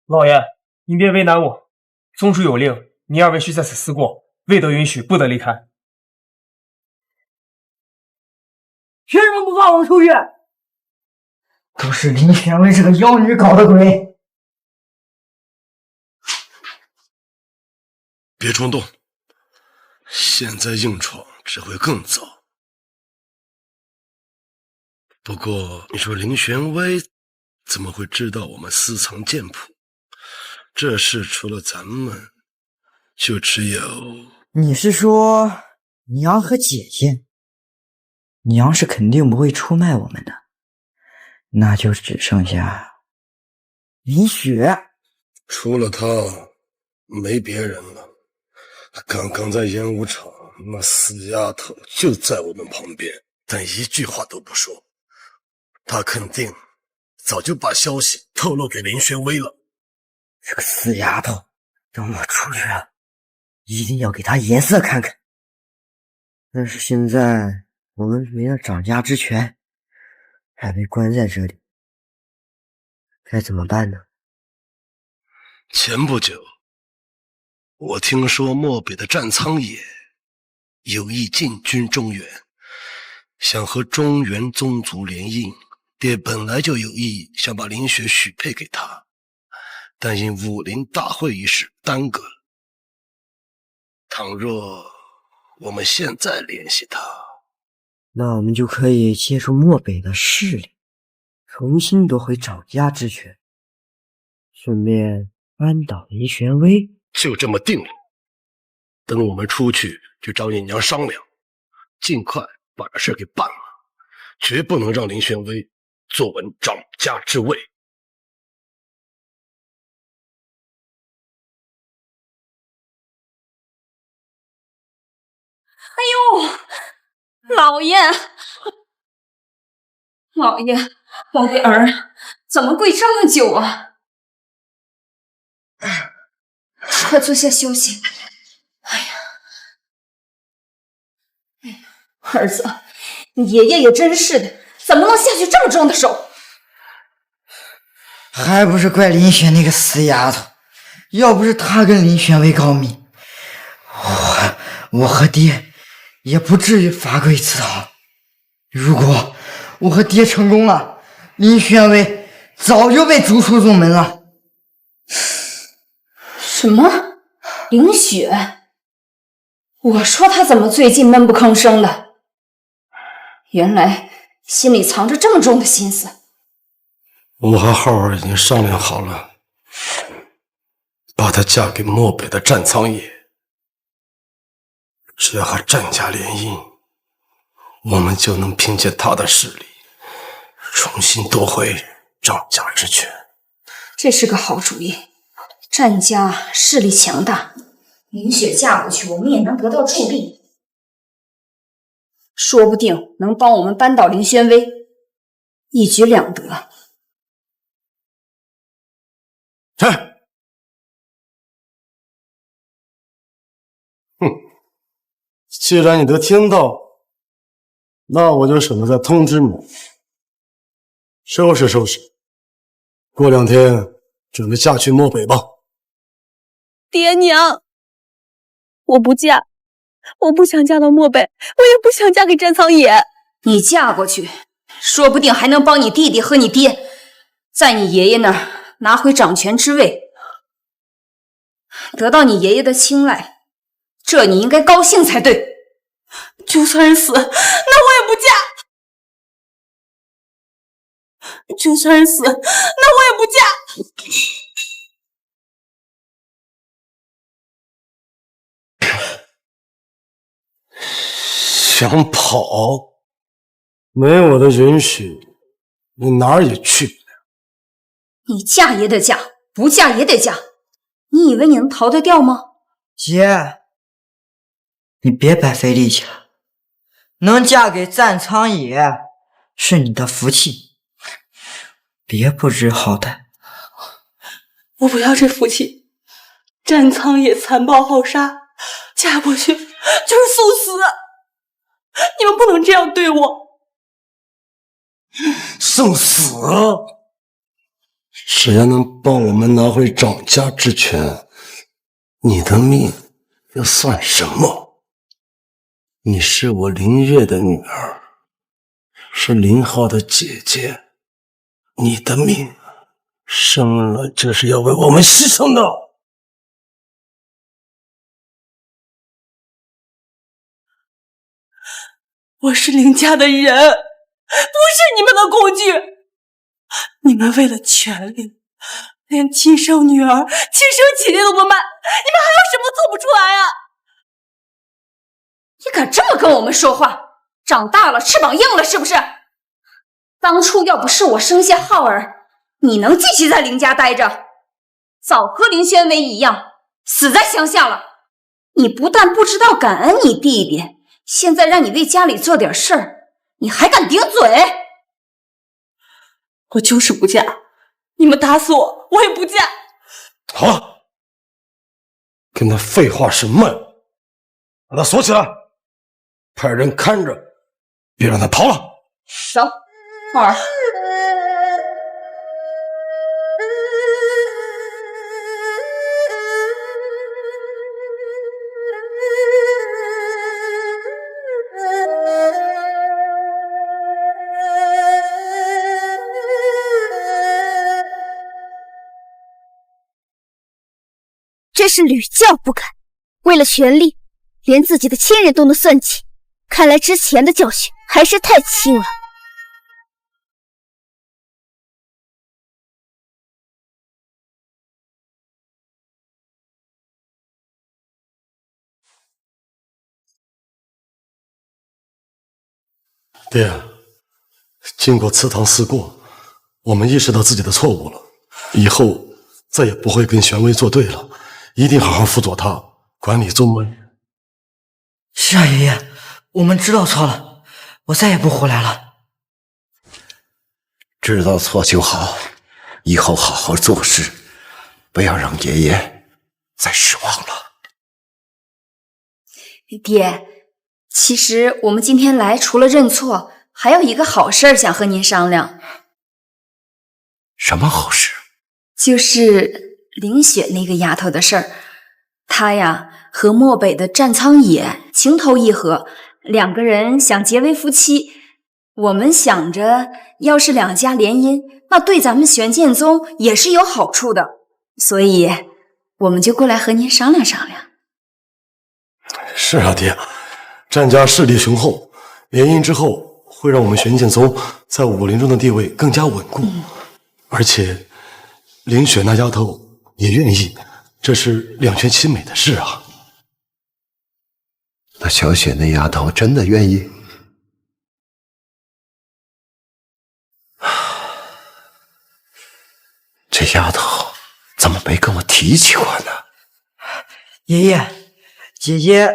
老爷，您别为难我。宗主有令，你二位需在此思过，未得允许，不得离开。凭什么不放我们出去？都是林玄威这个妖女搞的鬼！别冲动，现在硬闯只会更糟。不过，你说林玄威怎么会知道我们私藏剑谱？这事除了咱们，就只有……你是说娘和姐姐？娘是肯定不会出卖我们的，那就只剩下林雪。除了她，没别人了。刚刚在演武场，那死丫头就在我们旁边，但一句话都不说。她肯定早就把消息透露给林玄威了。这个死丫头，等我出去了，一定要给她颜色看看。但是现在我们没了掌家之权，还被关在这里，该怎么办呢？前不久，我听说漠北的战苍野有意进军中原，想和中原宗族联姻。爹本来就有意想把林雪许配给他，但因武林大会一事耽搁了。倘若我们现在联系他，那我们就可以借助漠北的势力，重新夺回掌家之权，顺便扳倒林玄威。就这么定了。等我们出去就找你娘商量，尽快把这事给办了，绝不能让林玄威坐稳掌家之位。哎呦，老爷，老爷，我的儿怎么跪这么久啊？快坐下休息。哎呀，儿子，你爷爷也真是的，怎么能下去这么重的手？还不是怪林雪那个死丫头，要不是她跟林玄威告密，我和爹也不至于罚跪祠堂。如果我和爹成功了，林玄威早就被逐出宗门了。什么？林雪？我说她怎么最近闷不吭声的？原来心里藏着这么重的心思。我和浩儿已经商量好了，把她嫁给漠北的战苍野。只要和战家联姻，我们就能凭借他的势力，重新夺回掌家之权。这是个好主意。战家势力强大，林雪嫁过去，我们也能得到助力，说不定能帮我们扳倒林宣威，一举两得。既然你都听到，那我就省得再通知你，收拾收拾。过2天准备嫁去漠北吧。爹娘，我不嫁，我不想嫁到漠北，我也不想嫁给战苍野。你嫁过去，说不定还能帮你弟弟和你爹在你爷爷那儿拿回掌权之位，得到你爷爷的青睐，这你应该高兴才对。就算是死，那我也不嫁。就算是死，那我也不嫁。想跑，没我的允许，你哪儿也去不了。你嫁也得嫁，不嫁也得嫁，你以为你能逃得掉吗？姐，你别白费力气了，能嫁给战苍野是你的福气，别不知好歹。我不要这福气，战苍野残暴好杀，嫁过去就是送死。你们不能这样对我。送死！谁要能帮我们拿回掌家之权，你的命又算什么？你是我林月的女儿，是林浩的姐姐，你的命生了就是要为我们牺牲的。我是林家的人，不是你们的工具。你们为了权力，连亲生女儿、亲生姐姐都不卖，你们还有什么做不出来啊？你敢这么跟我们说话？长大了翅膀硬了是不是？当初要不是我生下浩儿，你能继续在林家待着？早和林宣威一样死在乡下了。你不但不知道感恩你弟弟，现在让你为家里做点事儿，你还敢顶嘴？我就是不嫁，你们打死我，我也不嫁。好了，跟他废话什么呀？把他锁起来，派人看着，别让他逃了。走，浩儿。真是屡教不改，为了权力，连自己的亲人都能算计。看来之前的教训还是太轻了。爹，经过祠堂思过，我们意识到自己的错误了，以后再也不会跟玄威作对了，一定好好辅佐他，管理宗门。是啊，爷爷，我们知道错了，我再也不胡来了。知道错就好，以后好好做事，不要让爷爷再失望了。爹，其实我们今天来除了认错，还有一个好事儿想和您商量。什么好事？就是林雪那个丫头的事儿。她呀和漠北的战苍野情投意合，两个人想结为夫妻。我们想着，要是两家联姻，那对咱们玄剑宗也是有好处的，所以我们就过来和您商量商量。是啊，爹，战家势力雄厚，联姻之后会让我们玄剑宗在武林中的地位更加稳固，而且林雪那丫头也愿意，这是两全其美的事啊。那小雪那丫头真的愿意？这丫头怎么没跟我提起过呢？爷爷，姐姐，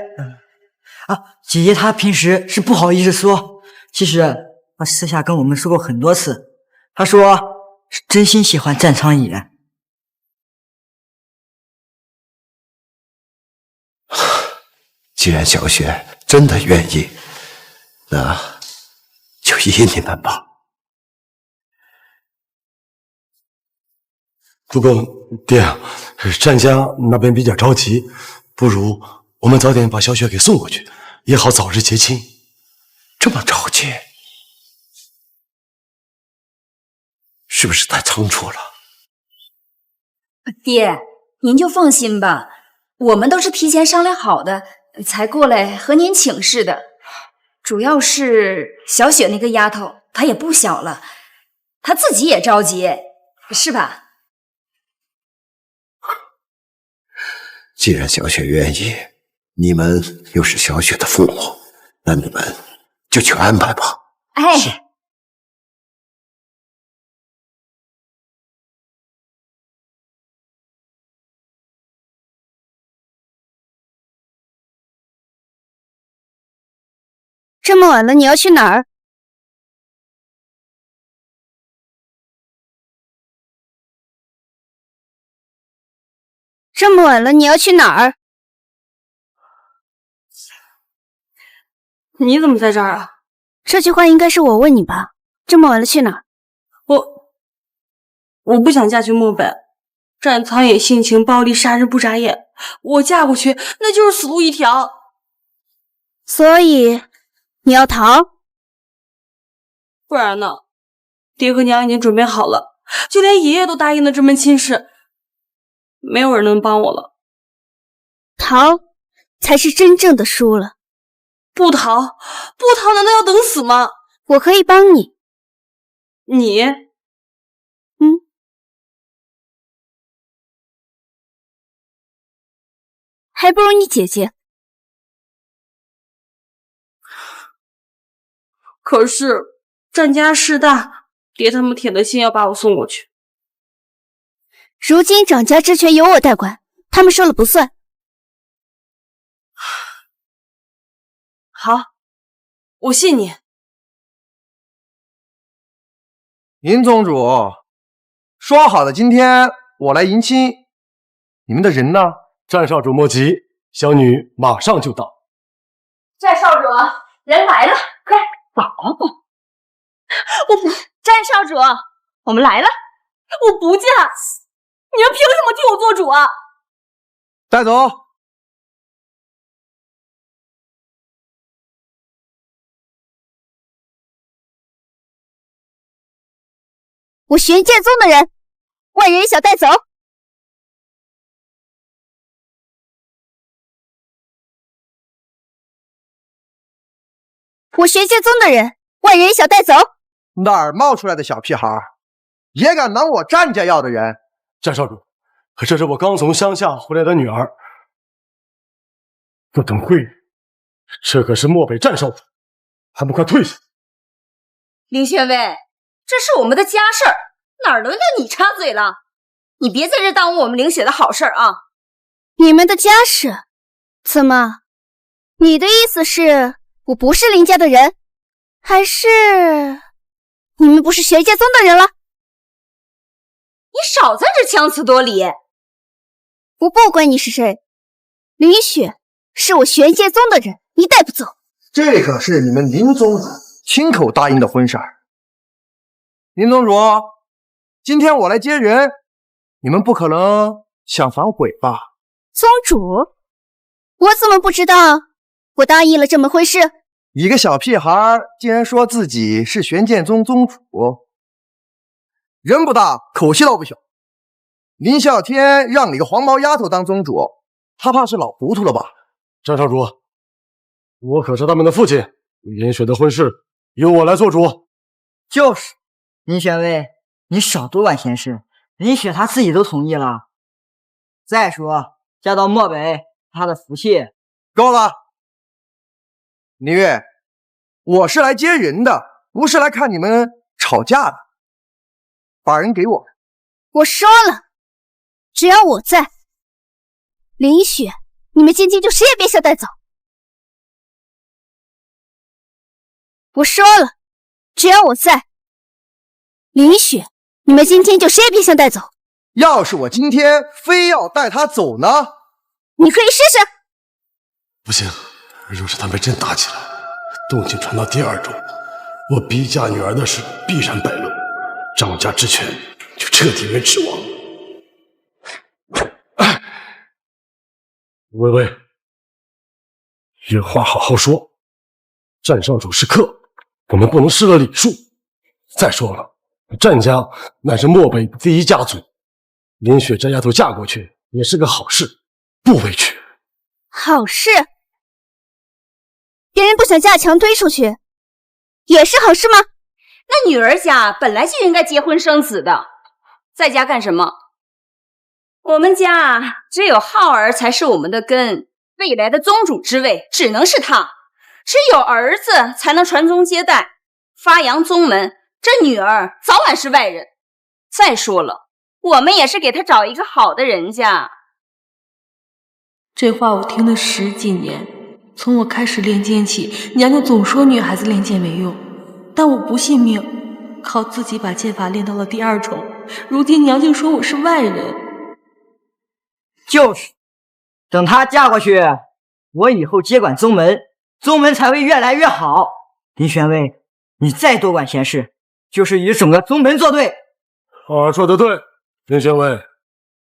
姐姐她平时是不好意思说，其实她私下跟我们说过很多次，她说是真心喜欢战苍野。既然小雪真的愿意，那就依你们吧。不过，爹，战家那边比较着急，不如我们早点把小雪给送过去，也好早日结亲。这么着急，是不是太仓促了？爹，您就放心吧，我们都是提前商量好的，才过来和您请示的。主要是小雪那个丫头，她也不小了，她自己也着急，是吧？既然小雪愿意，你们又是小雪的父母，那你们就去安排吧。哎。这么晚了，你要去哪儿？这么晚了，你要去哪儿？你怎么在这儿啊？这句话应该是我问你吧？这么晚了去哪儿？我不想嫁去漠北，战苍野性情暴戾，杀人不眨眼，我嫁过去那就是死路一条。所以你要逃？不然呢？爹和娘已经准备好了，就连爷爷都答应了这门亲事，没有人能帮我了。逃才是真正的输了。不逃难道要等死吗？我可以帮你。你？还不如你姐姐。可是战家势大，爹他们铁了心要把我送过去。如今掌家之权由我代管，他们说了不算。好，我信你。林宗主，说好的今天我来迎亲，你们的人呢？战少主莫急，小女马上就到。战少主，人来了，快走！我不，战少主，我们来了。我不嫁，你们凭什么替我做主啊？带走。我玄剑宗的人，万人小带走。我玄剑宗的人，万人小带走。哪儿冒出来的小屁孩，也敢拿我战家要的人？战少主，这是我刚从乡下回来的女儿，不等会语。这可是漠北战少主，还不快退下！林宣威，这是我们的家事儿，哪轮到你插嘴了？你别在这耽误我们凌雪的好事啊！你们的家事？怎么？你的意思是我不是林家的人，还是你们不是玄剑宗的人了？你少在这强词夺理！我不管你是谁，林雪是我玄剑宗的人，你带不走。这可是你们林宗主亲口答应的婚事儿。林宗主，今天我来接人，你们不可能想反悔吧？宗主，我怎么不知道？我答应了这门婚事。一个小屁孩竟然说自己是玄剑宗宗主，人不大，口气倒不小。林啸天让你个黄毛丫头当宗主，他怕是老糊涂了吧？战少主，我可是他们的父亲，林雪的婚事由我来做主。就是，林宣威，你少多管闲事。林雪她自己都同意了。再说，嫁到漠北，她的福气够了。林月，我是来接人的，不是来看你们吵架的。把人给我。我说了，只要我在，林雪，你们今天就谁也别想带走。我说了，只要我在，林雪，你们今天就谁也别想带走。要是我今天非要带她走呢？你可以试试。不行，若是他们真打起来，动静传到第二州，我逼嫁女儿的事必然败露，张家之权就彻底没指望。微微，有话好好说。战少主是客，我们不能失了礼数。再说了，战家乃是漠北第一家族，林雪这丫头嫁过去也是个好事，不委屈。好事？别人不想架墙推出去，也是好事吗？那女儿家本来就应该结婚生子的，在家干什么？我们家只有浩儿才是我们的根，未来的宗主之位只能是他，只有儿子才能传宗接代，发扬宗门。这女儿早晚是外人。再说了，我们也是给她找一个好的人家。这话我听了10几年，从我开始练剑起，娘娘总说女孩子练剑没用，但我不信命，靠自己把剑法练到了第2重。如今娘亲说我是外人，就是，等她嫁过去，我以后接管宗门，宗门才会越来越好。林玄威，你再多管闲事，就是与整个宗门作对。浩儿说的对，林玄威，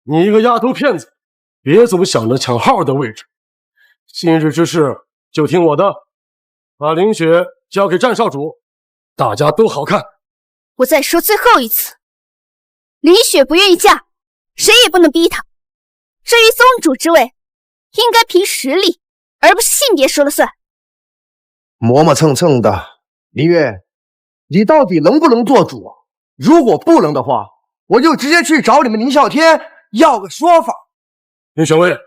你一个丫头片子，别总想着抢浩儿的位置。今日之事就听我的，把林雪交给战少主，大家都好看。我再说最后一次，林雪不愿意嫁，谁也不能逼她。至于宗主之位，应该凭实力，而不是性别说了算。磨磨蹭蹭的，林月，你到底能不能做主？如果不能的话，我就直接去找你们林啸天要个说法。林玄威，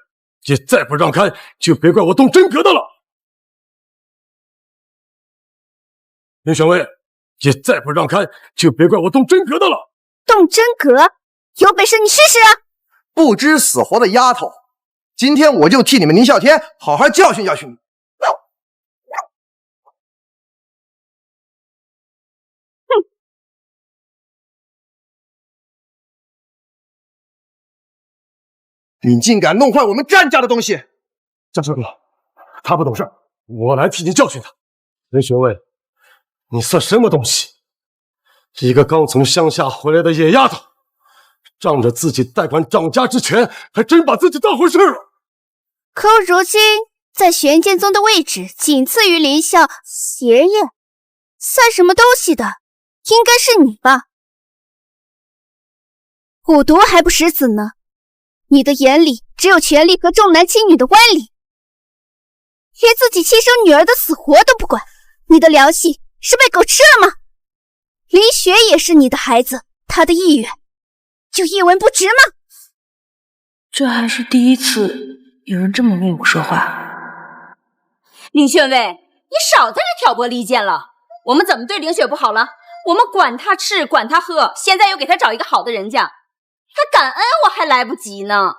你再不让开，就别怪我动真格的了。林玄威，你再不让开，就别怪我动真格的了。动真格？有本事你试试啊！不知死活的丫头，今天我就替你们林啸天好好教训教训你。你竟敢弄坏我们战家的东西！战少哥，他不懂事，我来替你教训他。林玄威，你算什么东西？一个刚从乡下回来的野丫头，仗着自己代管长家之权，还真把自己当回事了。可我如今在玄剑宗的位置仅次于林啸爷爷，算什么东西的？应该是你吧？虎毒还不食子呢，你的眼里只有权力和重男轻女的歪理，连自己亲生女儿的死活都不管，你的良心是被狗吃了吗？林雪也是你的孩子，她的意愿就一文不值吗？这还是第一次有人这么为我说话。林玄威，你少在这挑拨离间了。我们怎么对凌雪不好了？我们管她吃，管她喝，现在又给她找一个好的人家，她感恩我还来不及呢。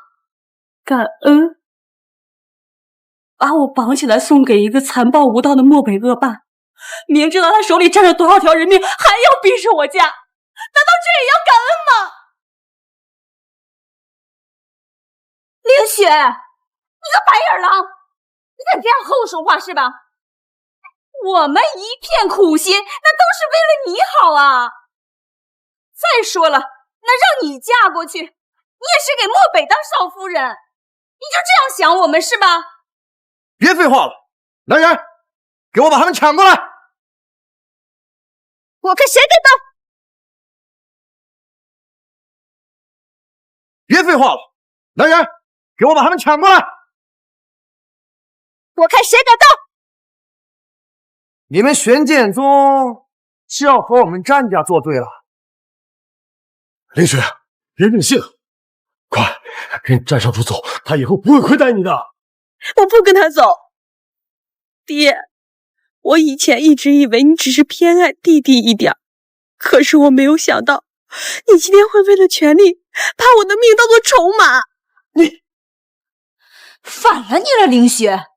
感恩？把我绑起来送给一个残暴无道的漠北恶霸，明知道他手里站着多少条人命，还要逼着我嫁，难道这也要感恩吗？凌雪，你个白眼狼，你敢这样和我说话是吧？我们一片苦心，那都是为了你好啊。再说了，那让你嫁过去，你也是给漠北当少夫人，你就这样想我们是吧？别废话了，来人，给我把他们抢过来！我看谁敢动！别废话了，来人，给我把他们抢过来！我看谁敢动！你们玄剑宗是要和我们战家作对了？林雪，别任性，快跟战少主走，他以后不会亏待你的。我不跟他走。爹，我以前一直以为你只是偏爱弟弟一点，可是我没有想到，你今天会为了权力，把我的命当作筹码。你反了你了，凌雪！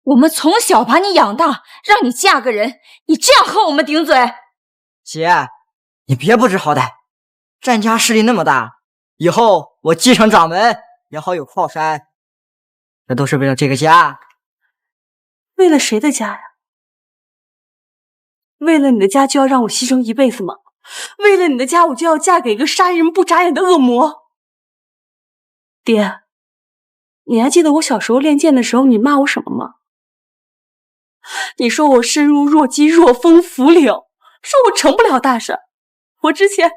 我们从小把你养大，让你嫁个人，你这样和我们顶嘴？姐，你别不知好歹，战家势力那么大，以后我继承掌门也好有靠山，那都是为了这个家。为了谁的家呀？为了你的家就要让我牺牲一辈子吗？为了你的家我就要嫁给一个杀人不眨眼的恶魔？爹，你还记得我小时候练剑的时候，你骂我什么吗？你说我身如弱鸡，若风拂岭，说我成不了大事。我之前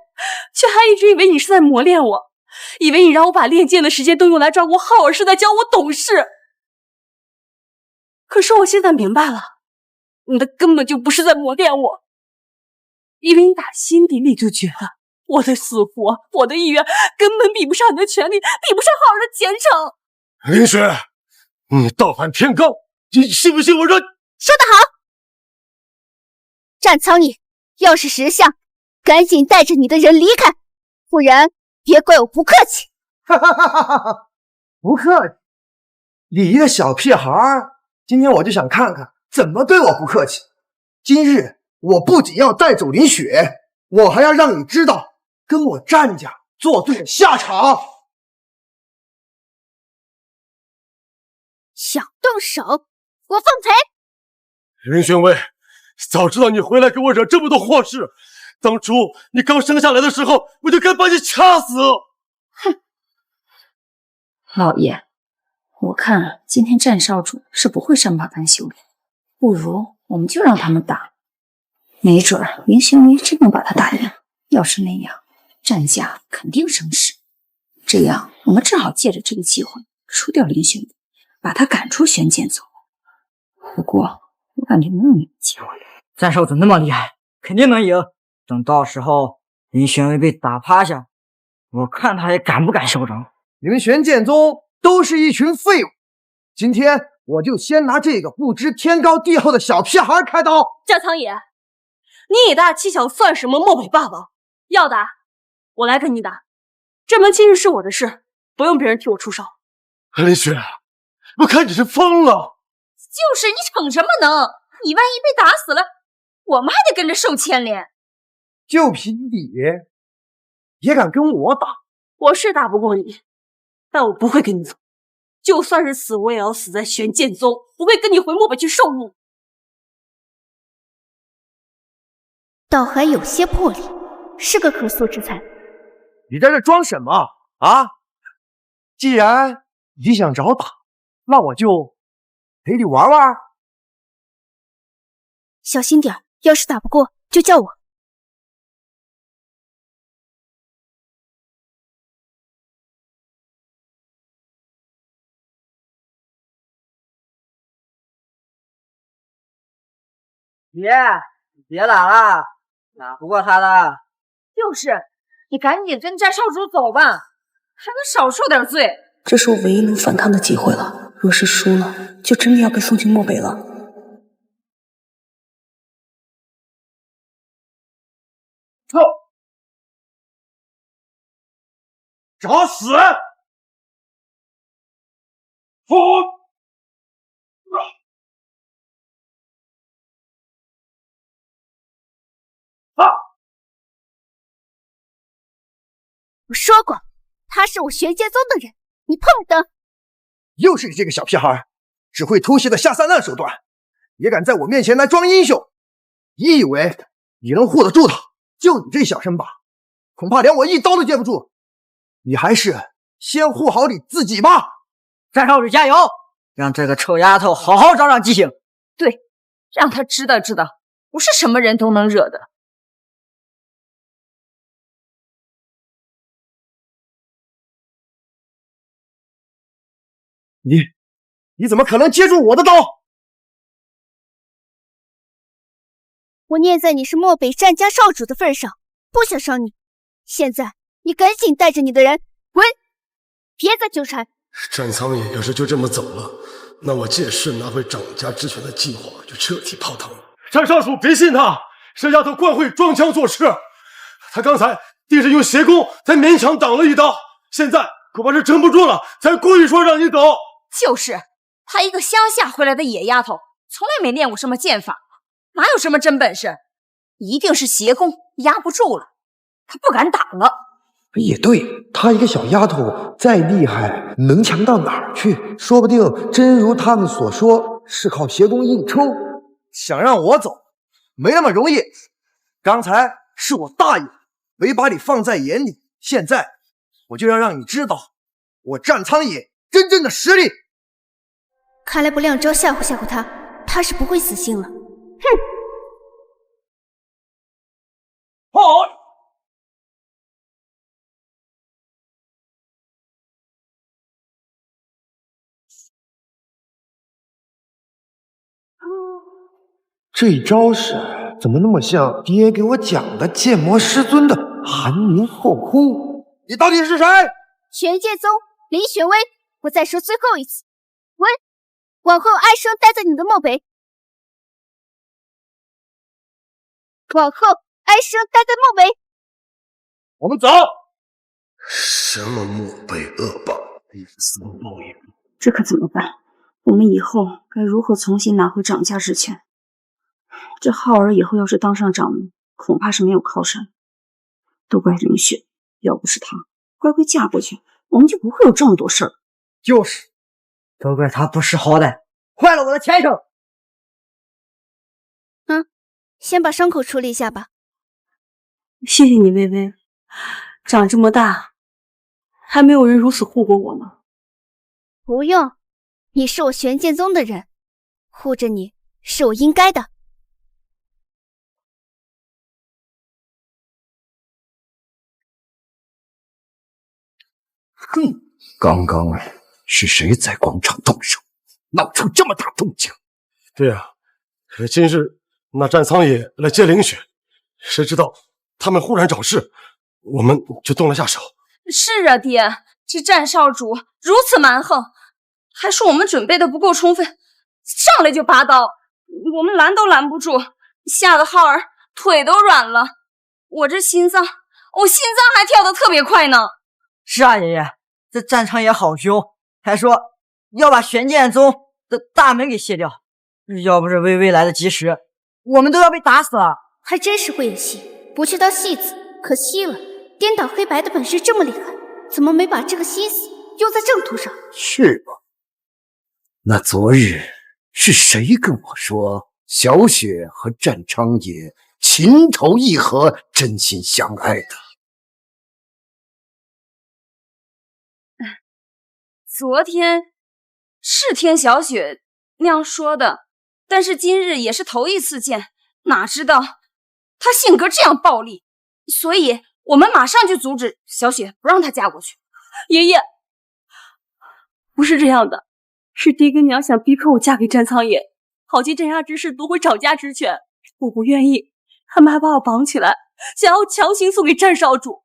却还一直以为你是在磨练我，以为你让我把练剑的时间都用来照顾浩儿，是在教我懂事。可是我现在明白了，你的根本就不是在磨练我，因为你打心底里就觉得我的死活，我的意愿根本比不上你的权利，比不上浩儿的前程。林雪，你道行天高，你信不信我让……说得好，战苍野，要是识相，赶紧带着你的人离开，不然别怪我不客气。哈哈哈哈哈！不客气，你一个小屁孩儿，今天我就想看看怎么对我不客气。今日我不仅要带走林雪，我还要让你知道跟我战家作对的下场。想动手，我奉陪。林宣威，早知道你回来给我惹这么多祸事，当初你刚生下来的时候，我就该把你掐死。哼，老爷，我看今天战少主是不会善罢甘休的，不如我们就让他们打，没准林宣威真能把他打赢。要是那样，战家肯定生事。这样，我们正好借着这个机会除掉林宣威，把他赶出玄剑宗。不过，我感觉没有那个机会。战少主那么厉害，肯定能赢。等到时候林玄威被打趴下，我看他也敢不敢嚣张。你们玄剑宗都是一群废物，今天我就先拿这个不知天高地厚的小屁孩开刀。战苍野，你以大欺小算什么漠北霸王？要打，我来跟你打。这门亲事是我的事，不用别人替我出手。林雪，我看你是疯了。就是你逞什么能？你万一被打死了，我们还得跟着受牵连。就凭你也敢跟我打？我是打不过你，但我不会跟你走。就算是死，我也要死在玄剑宗，不会跟你回漠北去受辱。倒还有些魄力，是个可塑之才。你在这装什么啊？既然你想找打，那我就陪你玩玩。小心点，要是打不过就叫我。别打了，打不过他的。就是，你赶紧跟战少主走吧，还能少受点罪。这是我唯一能反抗的机会了，若是输了，就真的要被送进漠北了。操！找死！我说过，他是我玄剑宗的人，你碰不得。又是你这个小屁孩，只会偷袭的下三滥手段，也敢在我面前来装英雄？你以为你能护得住他？就你这小身板，恐怕连我一刀都接不住。你还是先护好你自己吧。战少主加油，让这个臭丫头好好长长记性。对，让她知道知道，不是什么人都能惹的。你怎么可能接住我的刀？我念在你是漠北战家少主的份上，不想伤你。现在你赶紧带着你的人滚，别再纠缠。战苍野要是就这么走了，那我借势拿回掌家之权的计划就彻底泡汤了。战少主别信他，这丫头惯会装腔作势。他刚才定是用邪功才勉强挡了一刀，现在恐怕是撑不住了，才故意说让你走。就是，她一个乡下回来的野丫头，从来没练过什么剑法，哪有什么真本事？一定是邪功压不住了，她不敢打了。也对，她一个小丫头再厉害，能强到哪儿去？说不定真如他们所说，是靠邪功硬抽。想让我走，没那么容易。刚才是我大意，没把你放在眼里。现在我就要让你知道，我战苍野真正的实力。看来不亮招吓唬吓唬他，他是不会死心了。哼！好。这一招式怎么那么像爹给我讲的剑魔师尊的寒凝后空？你到底是谁？玄剑宗林玄威，我再说最后一次，喂，往后安生待在你的墓碑。往后安生待在墓碑。我们走。什么墓碑恶报，必死报应。这可怎么办？我们以后该如何重新拿回掌家之权？这浩儿以后要是当上掌门，恐怕是没有靠山。都怪林雪，要不是她乖乖嫁过去，我们就不会有这么多事儿。就是，都怪她不识好歹，坏了我的前程。先把伤口处理一下吧。谢谢你，微微。长这么大，还没有人如此护过我呢。不用，你是我玄剑宗的人，护着你是我应该的。哼，刚刚是谁在广场动手，闹出这么大动静？对呀，今日那战苍野来接凌雪，谁知道他们忽然找事，我们就动了下手。是啊，爹，这战少主如此蛮横，还说我们准备的不够充分，上来就拔刀，我们拦都拦不住，吓得浩儿腿都软了，我心脏还跳得特别快呢。是啊，爷爷，这战场也好凶，还说要把玄剑宗的大门给卸掉，要不是微微来得及时，我们都要被打死了。还真是会演戏，不去当戏子，可惜了。颠倒黑白的本事这么厉害，怎么没把这个心思用在正途上？是吗？那昨日是谁跟我说小雪和战昌野情投意合，真心相爱的？昨天是听小雪那样说的，但是今日也是头一次见，哪知道她性格这样暴戾，所以我们马上就阻止小雪，不让她嫁过去。爷爷，不是这样的，是爹跟娘想逼迫我嫁给战苍野，好借战家之势夺回掌家之权，我不愿意，他们还把我绑起来，想要强行送给战少主。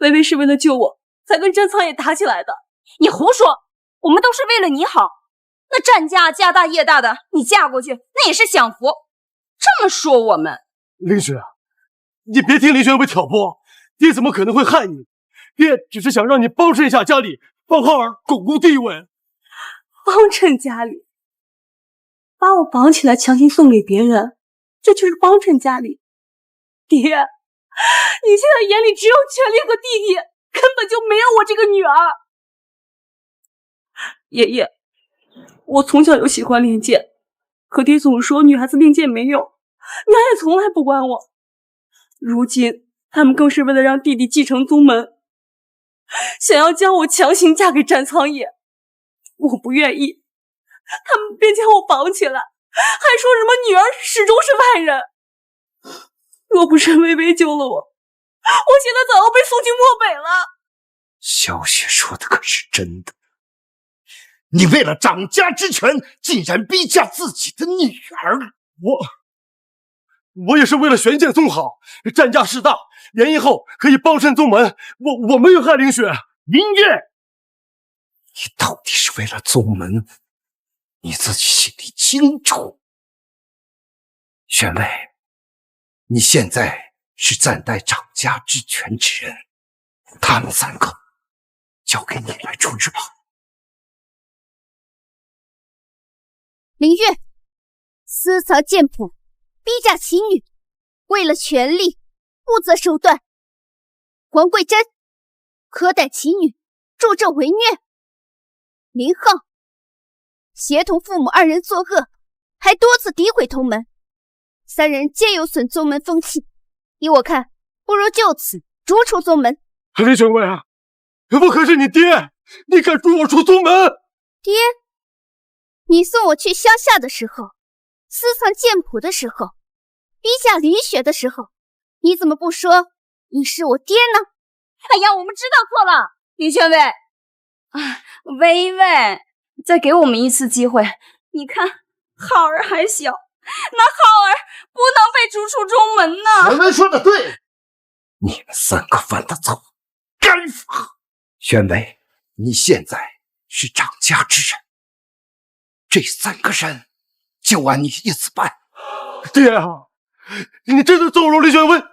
微微是为了救我才跟战苍野打起来的。你胡说，我们都是为了你好。那战家家大业大的，你嫁过去那也是享福。这么说我们，凌雪，你别听林玄伟挑拨，爹怎么可能会害你？爹只是想让你帮衬一下家里，帮浩儿巩固地位。帮衬家里？把我绑起来强行送给别人，这就是帮衬家里？爹，你现在眼里只有权力和地位，根本就没有我这个女儿。爷爷，我从小就喜欢练剑，可爹总说女孩子练剑没用，娘也从来不管我。如今他们更是为了让弟弟继承宗门，想要将我强行嫁给战苍野，我不愿意，他们便将我绑起来，还说什么女儿始终是外人。若不是微微救了我，我现在早要被送进漠北了。小雪说的可是真的？你为了掌家之权，竟然逼嫁自己的女儿！我也是为了玄剑宗好，战家势大，联姻后可以帮衬宗门。我没有害凌雪。林月，你到底是为了宗门，你自己心里清楚。玄威，你现在是暂代掌家之权之人，他们三个交给你来处置吧。林月私藏剑谱，逼嫁其女，为了权力不择手段。黄桂珍苛待其女，助纣为虐。林浩协同父母二人作恶，还多次诋毁同门，三人皆有损宗门风气。依我看，不如就此逐出宗门。林玄威啊，我可是你爹！你敢逐我出宗门？爹，你送我去乡下的时候，私藏剑谱的时候，逼下林雪的时候，你怎么不说你是我爹呢？哎呀，我们知道错了，林宣尉。啊，微微，再给我们一次机会。你看，浩儿还小，那浩儿不能被逐出宗门呢。玄威说的对，你们三个犯的错，该罚。宣威，你现在是掌家之人，这3个人就按你意思办。爹啊，你真的纵容林玄威，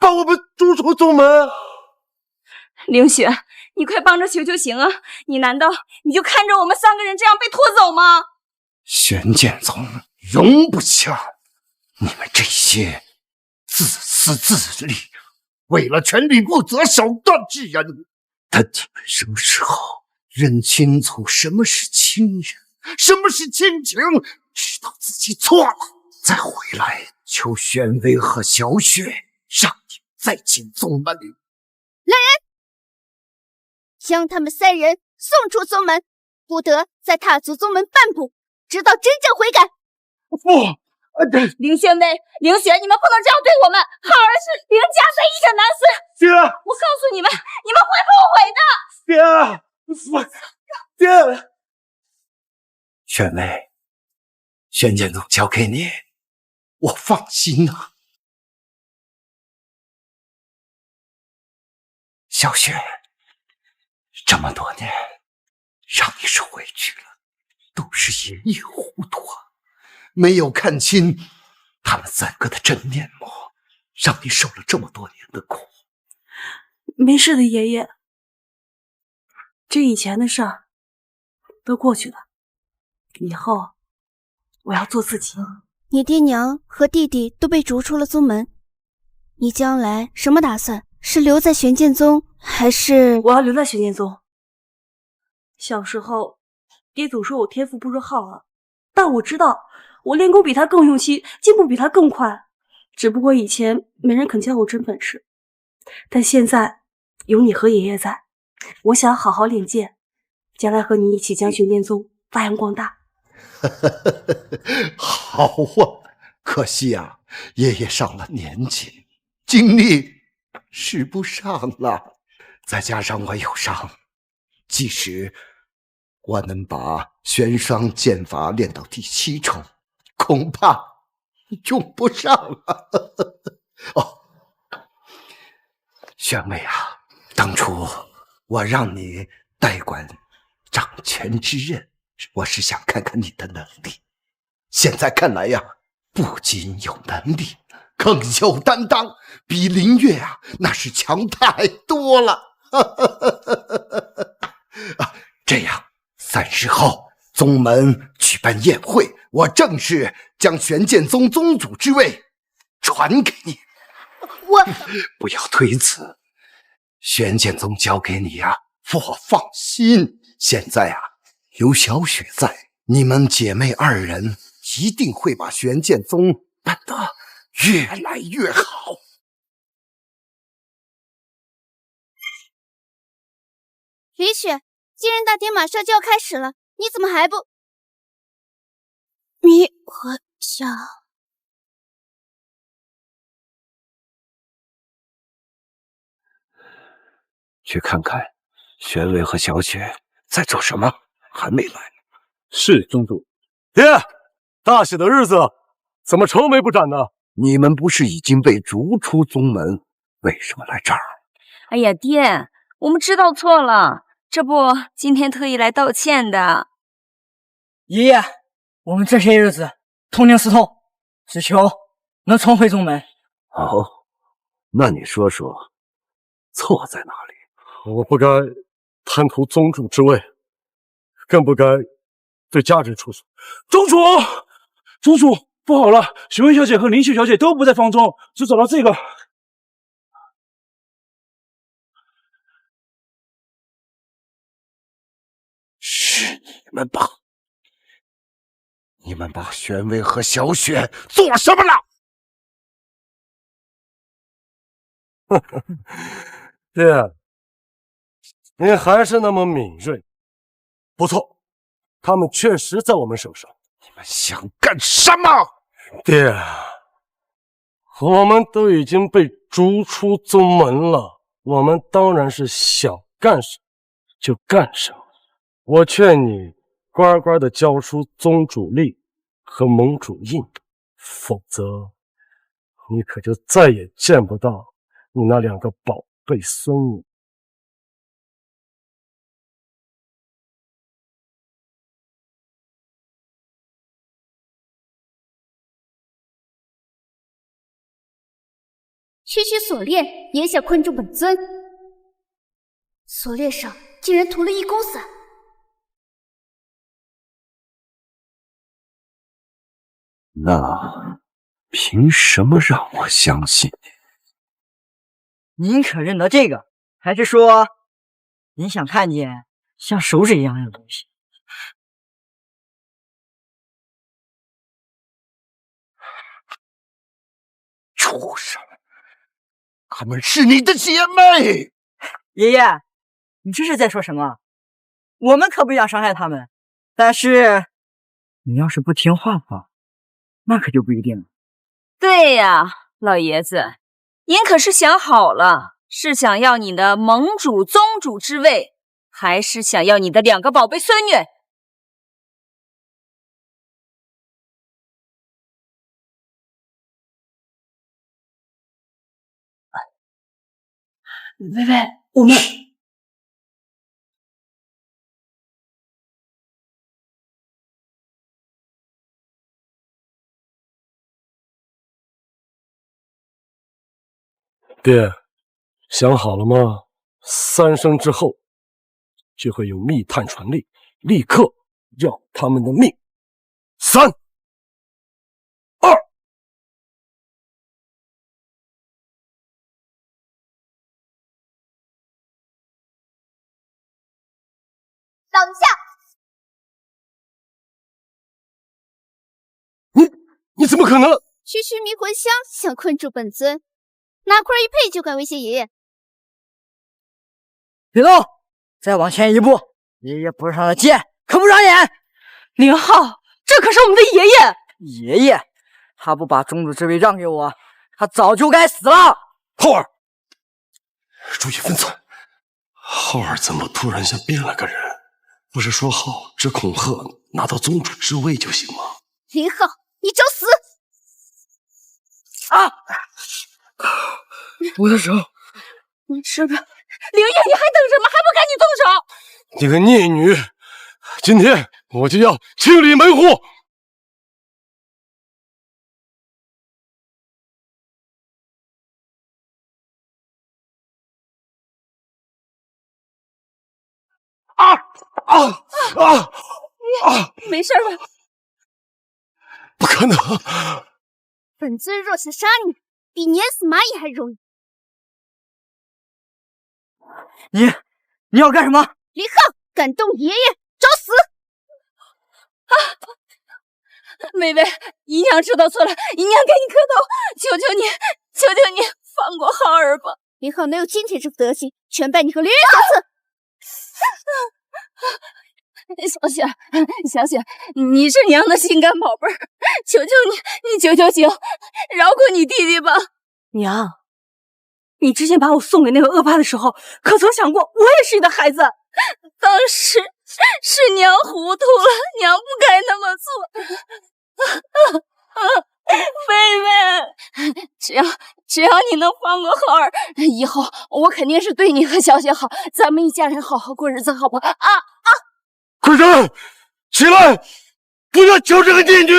把我们逐出宗门？凌雪，你快帮着求求情啊！你难道你就看着我们3个人这样被拖走吗？玄剑宗容不下你们这些自私自利、为了权力不择手段之人。等你们什么时候认清楚什么是亲人，什么是亲情，知道自己错了，再回来求玄威和小雪，让你们再进宗门。来人，将他们3人送出宗门，不得再踏足宗门半步，直到真正悔改。林宣威、凌雪，你们不能这样对我们。浩儿是凌家唯一的男孙。爹，我告诉你们，你们会后悔的。爹，玄威，玄剑宗交给你，我放心呐。小雪，这么多年让你受委屈了，都是爷爷糊涂啊，没有看清他们3个的真面目，让你受了这么多年的苦。没事的，爷爷，这以前的事儿都过去了，以后我要做自己。你爹娘和弟弟都被逐出了宗门，你将来什么打算？是留在玄剑宗，还是……我要留在玄剑宗。小时候，爹总说我天赋不如浩儿，但我知道我练功比他更用心，进步比他更快。只不过以前没人肯教我真本事，但现在有你和爷爷在，我想好好练剑，将来和你一起将玄剑宗发扬光大。好啊，可惜啊，爷爷上了年纪，精力使不上了，再加上我有伤，即使我能把玄霜剑法练到第7重，恐怕用不上了。哦，玄威啊，当初我让你代管掌权之任，我是想看看你的能力。现在看来呀，不仅有能力，更有担当，比林月啊那是强太多了。这样3日后宗门举办宴会，我正式将玄剑宗宗主之位传给你。我不要推辞，玄剑宗交给你啊，我放心。现在啊，有小雪在，你们姐妹2人一定会把玄剑宗办得越来越好。李雪，接人大典马上就要开始了，你怎么还不……你和小……去看看玄威和小雪在做什么，还没来呢。是宗主。爹，大喜的日子怎么愁眉不展呢？你们不是已经被逐出宗门，为什么来这儿？哎呀，爹，我们知道错了，这不，今天特意来道歉的。爷爷，我们这些日子痛定思痛，只求能重回宗门。哦，那你说说，错在哪里？我不该贪图宗主之位，更不该对家人出手。宗主，宗主，不好了！玄威小姐和林秀小姐都不在房中，只找到这个。是你们把玄威和小雪做什么了？爹，你还是那么敏锐。不错，他们确实在我们手上。你们想干什么？爹，我们都已经被逐出宗门了，我们当然是想干什么就干什么。我劝你乖乖的交出宗主令和盟主印，否则你可就再也见不到你那2个宝贝孙女。区区锁链也想困住本尊？锁链上竟然涂了1公伞！那凭什么让我相信你？您可认得这个？还是说您想看见像手指一样的东西？畜生！她们是你的姐妹！爷爷，你这是在说什么？我们可不想伤害他们，但是你要是不听话的话，那可就不一定了。对呀，老爷子，您可是想好了，是想要你的盟主、宗主之位，还是想要你的2个宝贝孙女？薇薇，我们爹，想好了吗？3声之后，就会有密探传令，立刻要他们的命。3、2。当下！你怎么可能？区区迷魂香想困住本尊，哪块一配就敢威胁爷爷？别动！再往前一步，爷爷不上的剑可不长眼。凌浩，这可是我们的爷爷！爷爷，他不把宗主之位让给我，他早就该死了。浩儿，注意分寸。浩儿怎么突然像变了个人？不是说好只恐吓拿到宗主之位就行吗？林浩，你找死！啊！我的手，你吃吧。凌夜，你还等什么？还不赶紧动手！你个孽女，今天我就要清理门户。没事吧？不可能！本尊若想杀你，比碾死蚂蚁还容易。你要干什么？林浩，敢动爷爷，找死！妹妹，姨娘知道错了，姨娘给你磕头，求求你，求求你放过浩儿吧。林浩能有今天这副德行，全拜你和林渊所赐。小雪，小雪，你是娘的心肝宝贝儿，求求你，你求求情，饶过你弟弟吧。娘，你之前把我送给那个恶霸的时候，可曾想过我也是你的孩子？当时是娘糊涂了，娘不该那么做。妹妹，只要你能放过浩儿，以后我肯定是对你和小雪好，咱们一家人好好过日子，好不好？快站起来，不要救这个孽女！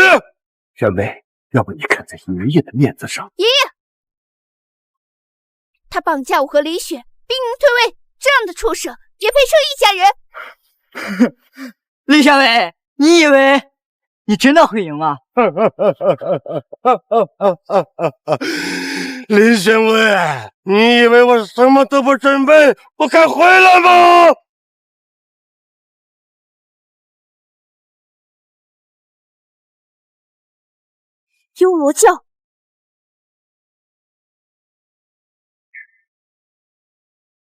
小妹，要不你看在爷爷的面子上，爷爷，他绑架我和林雪，逼您退位，这样的畜生也配称一家人？林小伟，你以为你真的会赢吗？林宣伟，你以为我什么都不准备，我敢回来吗？幽罗教。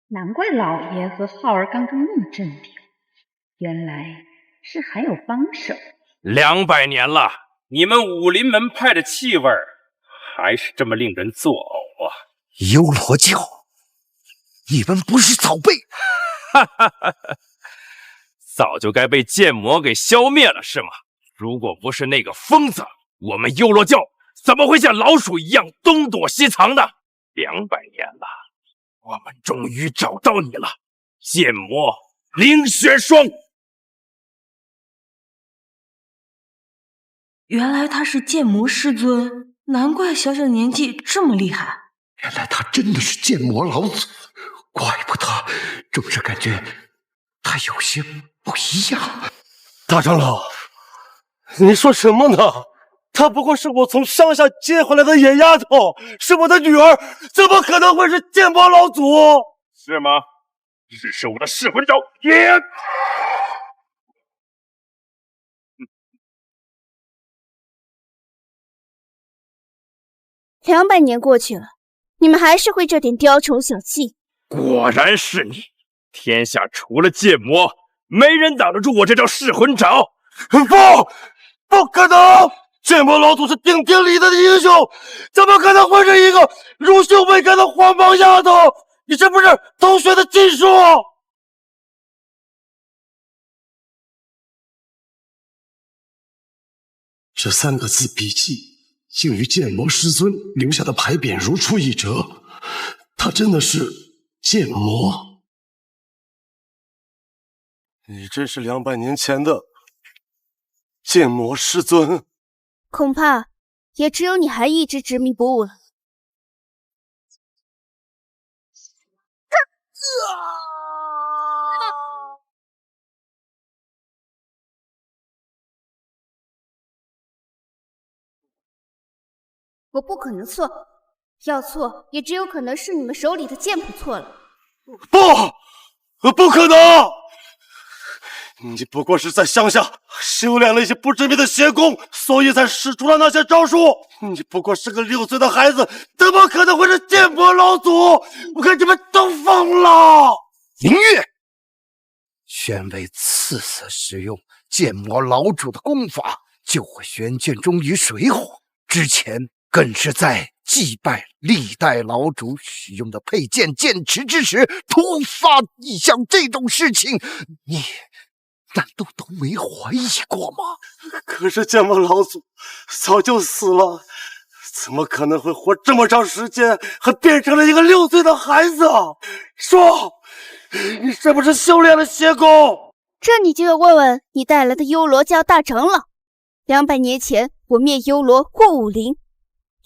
难怪老爷和浩儿刚刚那么镇定，原来是还有帮手。200年了，你们武林门派的气味还是这么令人作呕啊！幽罗教，你们不是早被……哈哈哈哈，早就该被剑魔给消灭了，是吗？如果不是那个疯子，我们幽罗教怎么会像老鼠一样东躲西藏的？200年了，我们终于找到你了，剑魔凌雪霜。原来他是剑魔师尊，难怪小小年纪这么厉害。原来他真的是剑魔老祖，怪不得总是感觉他有些不一样。大长老，你说什么呢？她不过是我从乡下接回来的野丫头，是我的女儿，怎么可能会是剑魔老祖？是吗？只是我的噬魂爪也…… 200年过去了，你们还是会这点雕虫小技。果然是你！天下除了剑魔，没人挡得住我这招噬魂爪。不可能！剑魔老祖是顶天立地的英雄，怎么可能会是一个乳臭未干的黄毛丫头？你是不是偷学的禁术？这3个字笔记。 竟与剑魔师尊留下的牌匾如出一辙，他真的是剑魔。你真是200年前的剑魔师尊，恐怕也只有你还一直执迷不悟了。我不可能错，要错也只有可能是你们手里的剑谱错了。不可能！你不过是在乡下修炼了一些不知名的邪功，所以才使出了那些招数。你不过是个6岁的孩子，怎么可能会是剑魔老祖？我看你们都疯了！明月，宣威次次使用剑魔老主的功法救回玄剑宗于水火，之前。 更是在祭拜历代老主使用的佩剑剑池之时，突发异象这种事情，你难道都没怀疑过吗？可是剑魔老祖早就死了，怎么可能会活这么长时间，还变成了一个6岁的孩子？说，你是不是修炼了邪功？这你就要问问你带来的幽罗教大长老。200年前，我灭幽罗过武林。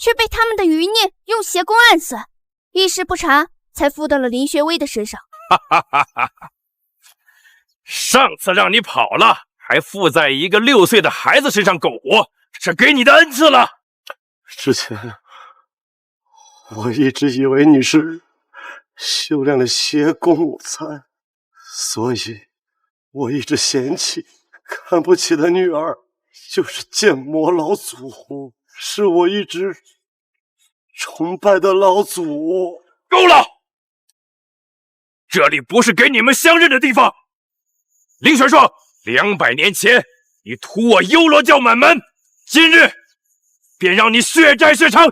却被他们的余孽用邪功暗算，一时不察，才附到了林学威的身上。哈哈哈！上次让你跑了，还附在一个6岁的孩子身上苟活，是给你的恩赐了。之前我一直以为你是修炼了邪功武才，所以我一直嫌弃、看不起的女儿就是剑魔老祖。 是我一直崇拜的老祖。够了！这里不是给你们相认的地方。林玄霜，200年前你屠我幽罗教满门，今日便让你血债血偿。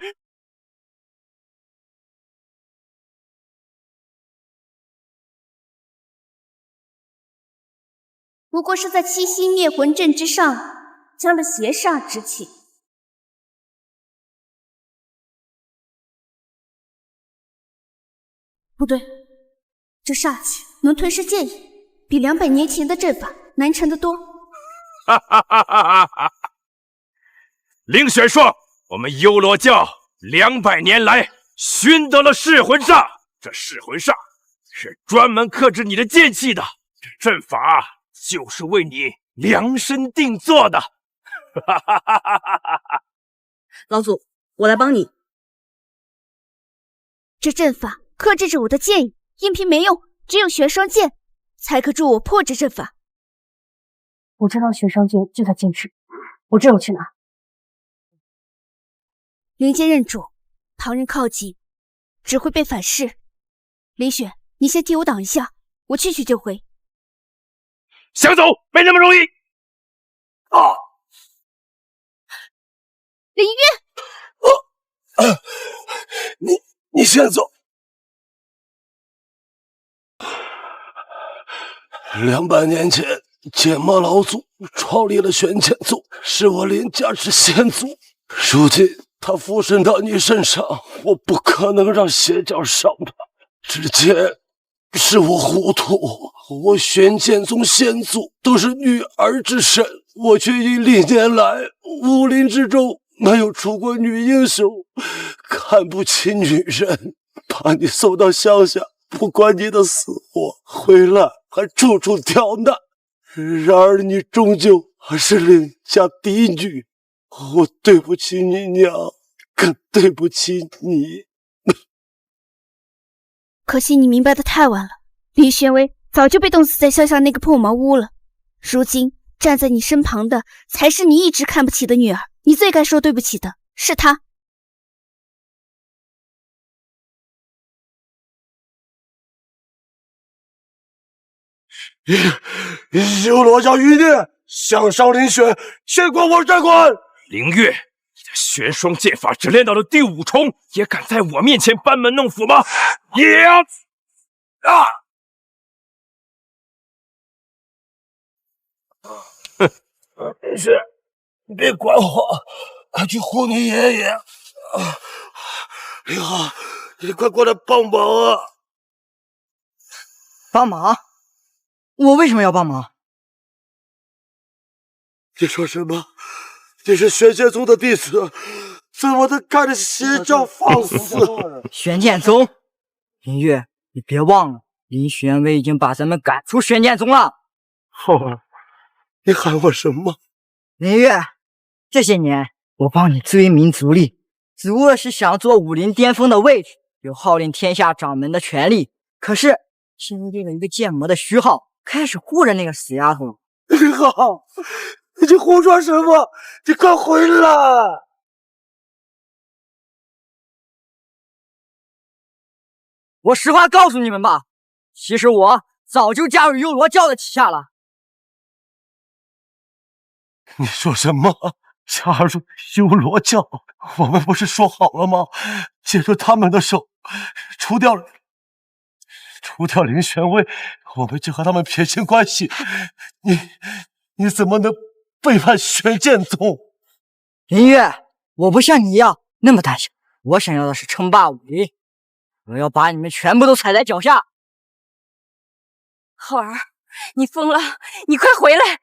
不过是在七星灭魂阵之上加了邪煞之气。 不对，这煞气能吞噬剑意，比200年前的阵法难缠得多。哈哈哈哈哈！凌玄霜，我们幽罗教200年来熏得了噬魂煞，这噬魂煞是专门克制你的剑气的，这阵法就是为你量身定做的。哈哈哈哈哈！老祖，我来帮你。这阵法。 克制着我的剑意，音频没用，只有玄霜剑才可助我破这阵法。我知道玄霜剑就在剑池，我知道去哪。灵剑认主，旁人靠近只会被反噬。林雪，你先替我挡一下，我去就回。想走没那么容易。啊！林月，你先走。200年前，剑魔老祖创立了玄剑宗，是我林家之先祖。如今他附身到你身上，我不可能让邪教伤他。之前是我糊涂，我玄剑宗先祖都是女儿之身，我却因历年来武林之中没有出过女英雄，看不起女人，把你送到乡下，不管你的死活，回来还处处刁难。然而你终究还是林家嫡女，我对不起你娘，更对不起你。可惜你明白的太晚了，林玄威早就被冻死在乡下那个破茅屋了。如今站在你身旁的才是你一直看不起的女儿，你最该说对不起的是她。幽罗教余孽，想伤林轩，先管我斩官！凌月，你的玄霜剑法只练到了第5重，也敢在我面前班门弄斧吗？也要啊！林轩，你别管我，快去护你爷爷！林浩，你快过来帮忙啊！帮忙？我为什么要帮忙？你说什么？你是玄剑宗的弟子，怎么能看着邪教放肆？玄剑宗？林月，你别忘了，林玄威已经把咱们赶出玄剑宗了。浩儿，你喊我什么？林月，这些年我帮你追名逐利，只不过是想做武林巅峰的位置，有号令天下掌门的权利。可是新进了一个剑魔的虚号，开始护着那个死丫头。林浩，你胡说什么？你快回来！我实话告诉你们吧，其实我早就加入幽罗教的旗下了。你说什么？加入幽罗教？我们不是说好了吗？借助他们的手，除掉林玄威，我们就和他们撇清关系。你怎么能背叛玄剑宗？林月，我不像你一样那么胆小，我想要的是称霸武林，我要把你们全部都踩在脚下。浩儿，你疯了！你快回来！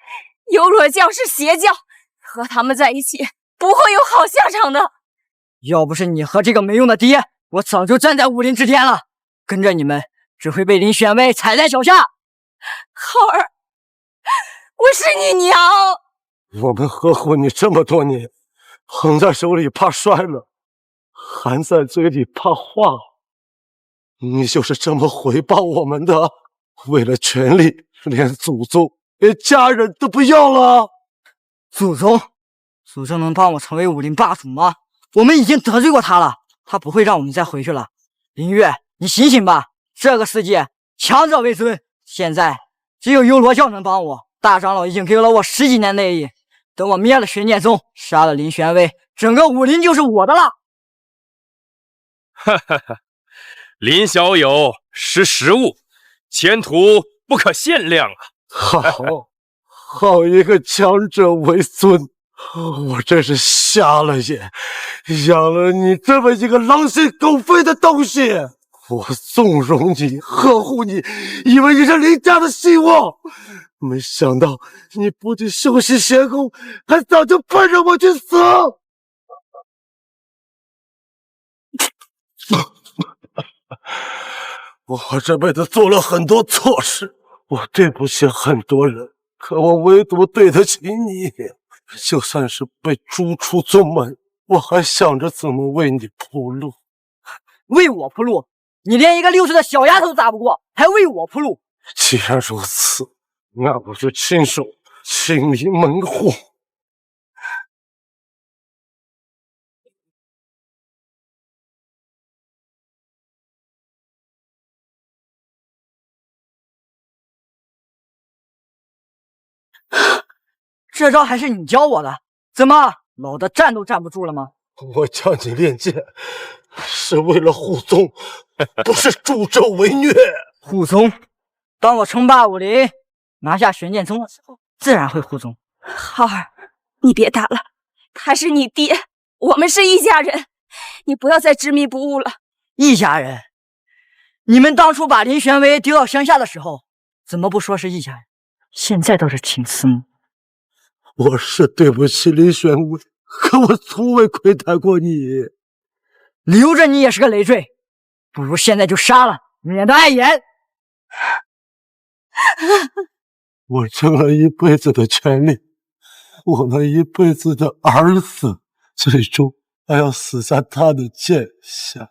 幽罗教是邪教，和他们在一起不会有好下场的。要不是你和这个没用的爹，我早就站在武林之巅了。跟着你们，只会被林玄威踩在脚下。浩儿，我是你娘。我们呵护你这么多年，捧在手里怕摔了，含在嘴里怕化了。你就是这么回报我们的？为了权力，连祖宗连家人都不要了。祖宗能帮我成为武林霸主吗？我们已经得罪过他了，他不会让我们再回去了。林月，你醒醒吧，这个世界强者为尊，现在只有幽罗教能帮我。大长老已经给了我10几年内力，等我灭了玄剑宗，杀了林玄威，整个武林就是我的了。哈哈哈，林小友识时务，前途不可限量啊！好一个强者为尊，我真是瞎了眼，养了你这么一个狼心狗肺的东西。我纵容你，呵护你，以为你是林家的希望，没想到你不仅修习邪功，还早就奔着我去死。我这辈子做了很多错事，我对不起很多人，可我唯独对得起你。就算是被逐出宗门，我还想着怎么为你铺路。为我铺路？你连一个6岁的小丫头都打不过，还为我铺路？既然如此，那我就亲手清理门户。这招还是你教我的，怎么老的站都站不住了吗？我教你练剑是为了护宗，不是助纣为虐。护宗，当我称霸武林，拿下玄剑宗的时候，自然会护宗。浩儿，你别打了，他是你爹，我们是一家人，你不要再执迷不悟了。一家人？你们当初把林玄威丢到乡下的时候，怎么不说是一家人？现在倒是请慈母。我是对不起林玄威，可我从未亏待过你。留着你也是个累赘，不如现在就杀了，免得碍眼。我争了一辈子的权利，我了一辈子的儿子，最终还要死在他的剑下。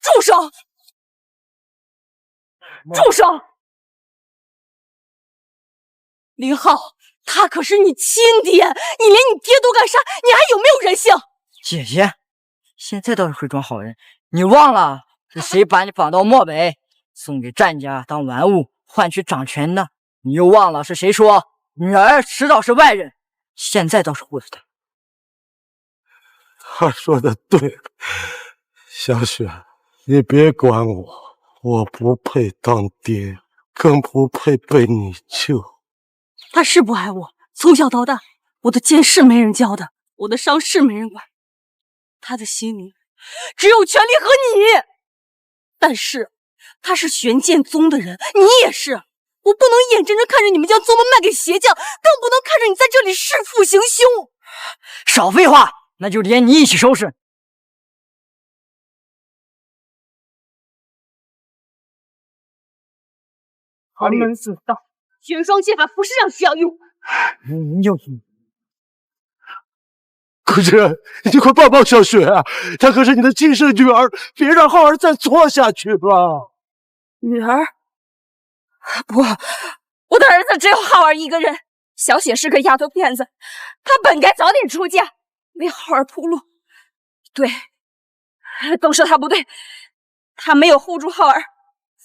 住手！住手！林浩，他可是你亲爹，你连你爹都敢杀，你还有没有人性？姐姐，现在倒是会装好人。你忘了是谁把你绑到漠北，送给战家当玩物，换取掌权的？你又忘了是谁说女儿迟早是外人？现在倒是护着她。他说的对，小雪，你别管我，我不配当爹，更不配被你救。他是不爱我，从小到大，我的剑是没人教的，我的伤是没人管，他的心里只有权力和你。但是他是玄剑宗的人，你也是，我不能眼睁睁看着你们将宗门卖给邪教，更不能看着你在这里弑父行凶。少废话，那就连你一起收拾。寒门自道，玄霜剑法不是让需要用。你有心。可是，你快抱抱小雪啊！她可是你的亲生女儿，别让浩儿再错下去吧。女儿？不，我的儿子只有浩儿一个人。小雪是个丫头片子，她本该早点出嫁，为浩儿铺路。对，都是她不对，她没有护住浩儿，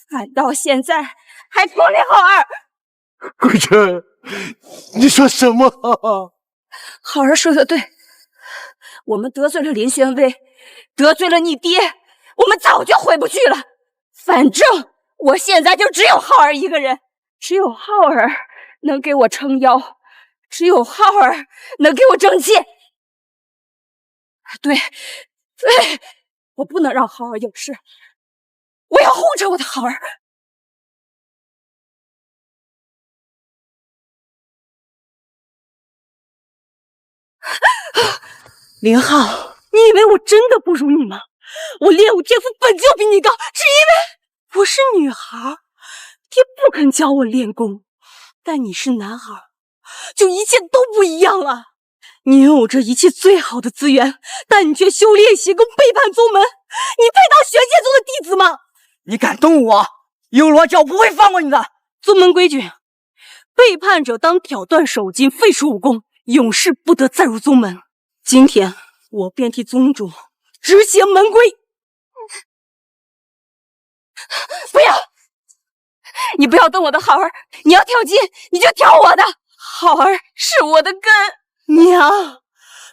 反倒现在还拖累浩儿。桂珍，你说什么？浩儿说的对，我们得罪了林玄威，得罪了你爹，我们早就回不去了。反正我现在就只有浩儿一个人，只有浩儿能给我撑腰，只有浩儿能给我争气。对，我不能让浩儿有事，我要护着我的浩儿。林浩，你以为我真的不如你吗？我练武天赋本就比你高，只因为我是女孩，爹不肯教我练功。但你是男孩，就一切都不一样了。你拥有这一切最好的资源，但你却修炼邪功，背叛宗门。你配当玄剑宗的弟子吗？你敢动我，幽罗教不会放过你的。宗门规矩，背叛者当挑断手筋，废除武功，永世不得再入宗门。今天我便替宗主执行门规。不要！你不要动我的浩儿，你要挑金，你就挑我的。浩儿是我的根。娘，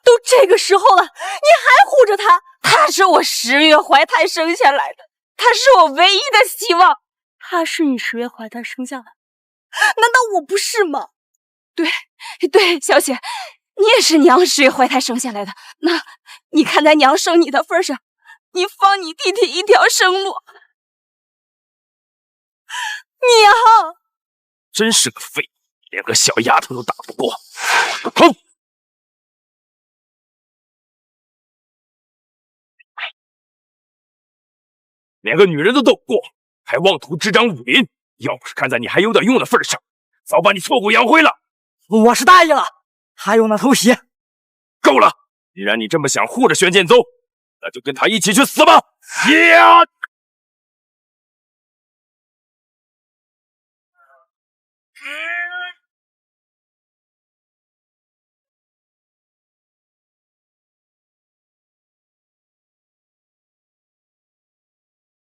都这个时候了，你还护着他？他是我10月怀胎生下来的，他是我唯一的希望。他是你10月怀胎生下来，难道我不是吗？对，小雪，你也是娘10月怀胎生下来的。那你看在娘生你的份上，你放你弟弟一条生路。娘，真是个废，连个小丫头都打不过。哼！连个女人都斗不过，还妄图执掌武林！要不是看在你还有点用的份上，早把你挫骨扬灰了。我是答应了，还有那头鞋。够了！既然你这么想护着玄剑宗，那就跟他一起去死吧！呀！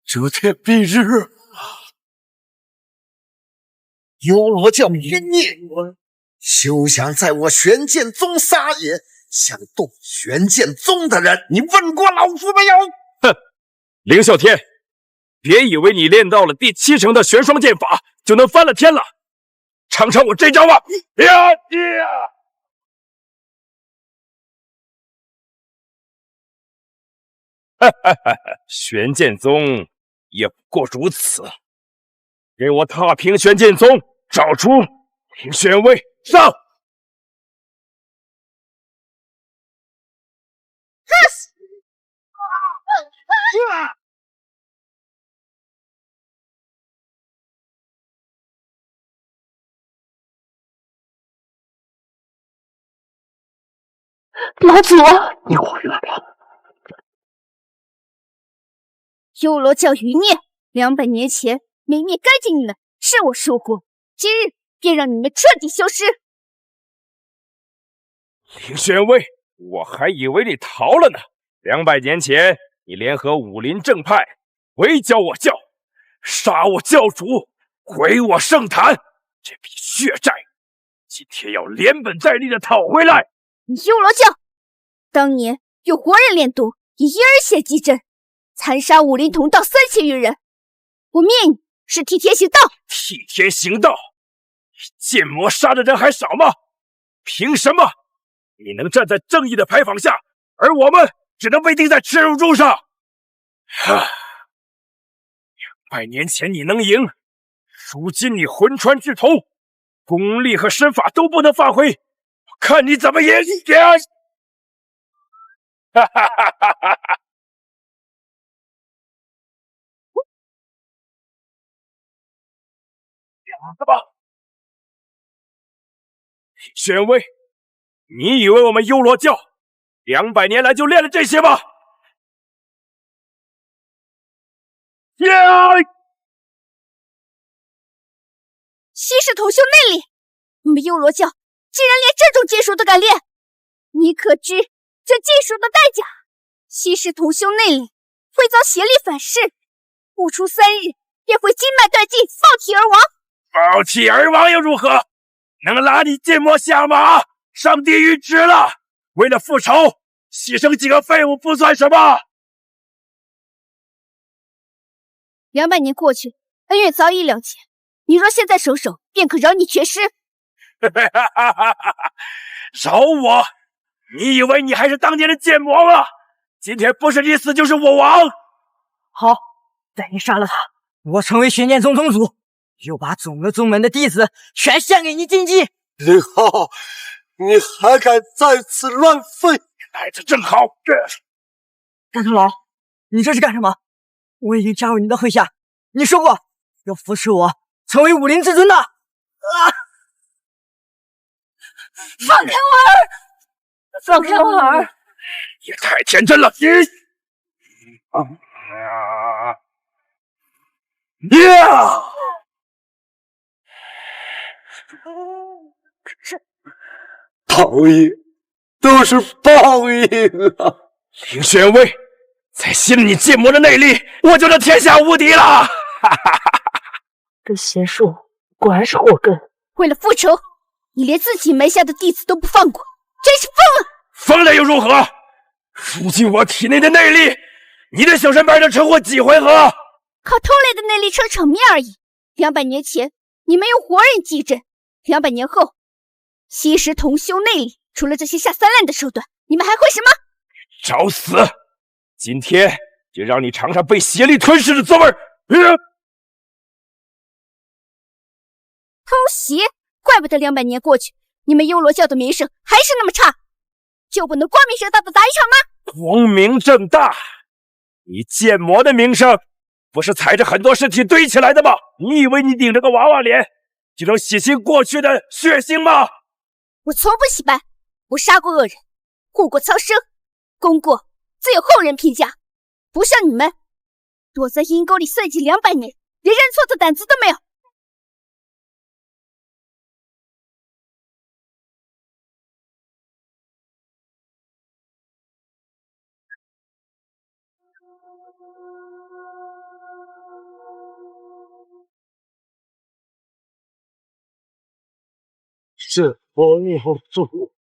遮天蔽日，幽罗教冤孽，休想在我玄剑宗撒野！想动玄剑宗的人，你问过老夫没有？哼，凌啸天，别以为你练到了第7成的玄霜剑法就能翻了天了，尝尝我这招吧！呀呀！哈哈哈哈！玄剑宗也不过如此。给我踏平玄剑宗，找出凌玄威，上！老祖，你回来了！幽罗教余孽，200年前没灭干净你们，是我说过，今日便让你们彻底消失。凌玄威，我还以为你逃了呢。200年前，你联合武林正派，围剿我教，杀我教主，毁我圣坛，这笔血债，今天要连本带利的讨回来。你幽罗教当年有活人炼毒，以婴儿血祭阵，残杀武林同道3000余人，我灭你是替天行道。替天行道？剑魔杀的人还少吗？凭什么你能站在正义的牌坊下，而我们只能被钉在耻辱柱上？200年前你能赢，如今你魂穿志同，功力和身法都不能发挥，我看你怎么赢！哈哈哈哈哈哈！怎么？玄威，你以为我们幽罗教200年来就练了这些吗？稀世同修内力，你们幽罗教竟然连这种剑术都敢练，你可知这技术的代价？稀世同修内力会遭邪力反噬，不出3日便会筋脉断尽，爆体而亡。爆体而亡又如何？能拉你剑魔下马，上地狱值了。为了复仇，牺牲几个废物不算什么。200年过去，恩怨早已了结。你若现在收手，便可饶你全尸。饶我？你以为你还是当年的剑魔吗？今天不是你死就是我亡。好，待你杀了他，我成为玄剑宗宗主，又把整个宗门的弟子全献给你禁忌。林浩，你还敢再次乱吠？来的正好。大长老，你这是干什么？我已经加入你的麾下，你说过要扶持我成为武林至尊的。放开我儿！放开我儿！也太天真了！报应都是报应啊！凌玄威，再吸了你剑魔的内力，我就能天下无敌了！这邪术果然是祸根。为了复仇，你连自己门下的弟子都不放过，真是疯了！疯了又如何？如今我体内的内力，你的小身板能撑过几回合？靠偷来的内力撑场面而已。200年前你们用活人祭阵，200年后稀世同修内力，除了这些下三滥的手段，你们还会什么？找死！今天就让你尝尝被邪力吞噬的滋味！偷袭，怪不得200年过去，你们幽罗教的名声还是那么差，就不能光明正大的打一场吗？光明正大？你剑魔的名声不是踩着很多尸体堆起来的吗？你以为你顶着个娃娃脸就能洗清过去的血腥吗？我从不洗白，我杀过恶人，护过苍生，功过自有后人评价，不像你们躲在阴沟里算计200年，连认错的胆子都没有。是我有主。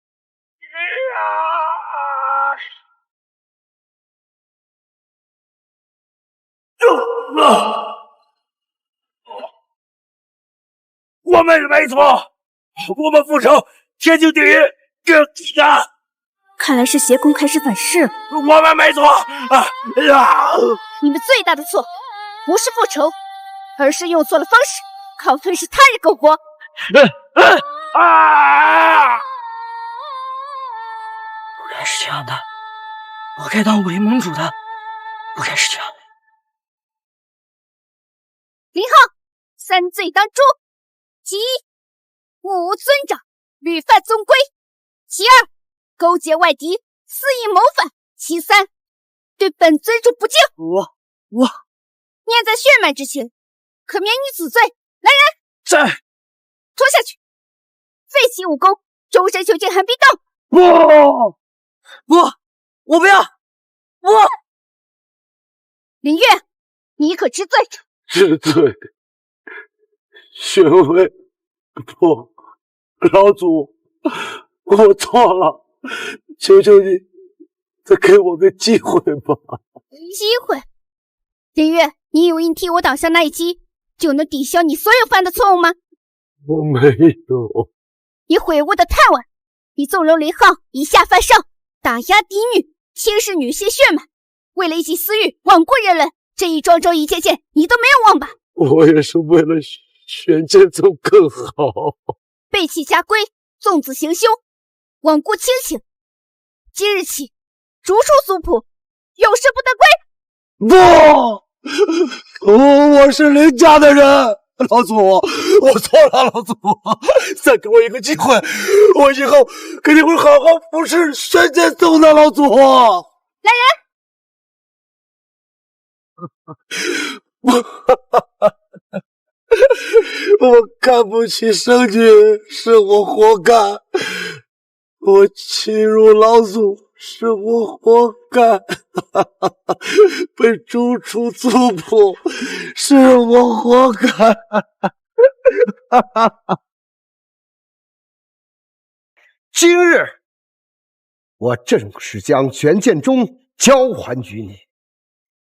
我们没错，我们复仇天经地义，正义的。看来是邪公开始反噬了。我们没错你们最大的错不是复仇，而是用错了方式，靠吞噬他人苟活。不该是这样的，我该当武林盟主的，不该是这样的。林浩，三罪当诛。其一，误无尊长，屡犯宗规；其二，勾结外敌，肆意谋反；其三，对本尊主不敬。我念在血脉之前，可免你此罪。来人，在拖下去，废其武功，终身囚禁寒冰洞。我不要！林月，你可知罪？知罪。宣威，不，老祖，我错了，求求你，再给我个机会吧。机会？林月，你以为你替我挡下那一击，就能抵消你所有犯的错误吗？我没有。你悔悟的太晚，你纵容林浩以下犯上，打压嫡女，轻视女性血脉，为了一己私欲罔顾人伦，这一桩桩一件件，你都没有忘吧？我也是为了玄剑宗更好。背弃家规，纵子行凶，罔顾亲情。今日起，逐出族谱，永世不得归。不，我是林家的人，老祖，我错了，老祖，再给我一个机会，我以后肯定会好好服侍玄剑宗的，老祖。来人！我看不起圣女，是我活该；我欺辱老祖，是我活该；被逐出族谱，是我活该。今日，我正式将玄剑宗交还于你。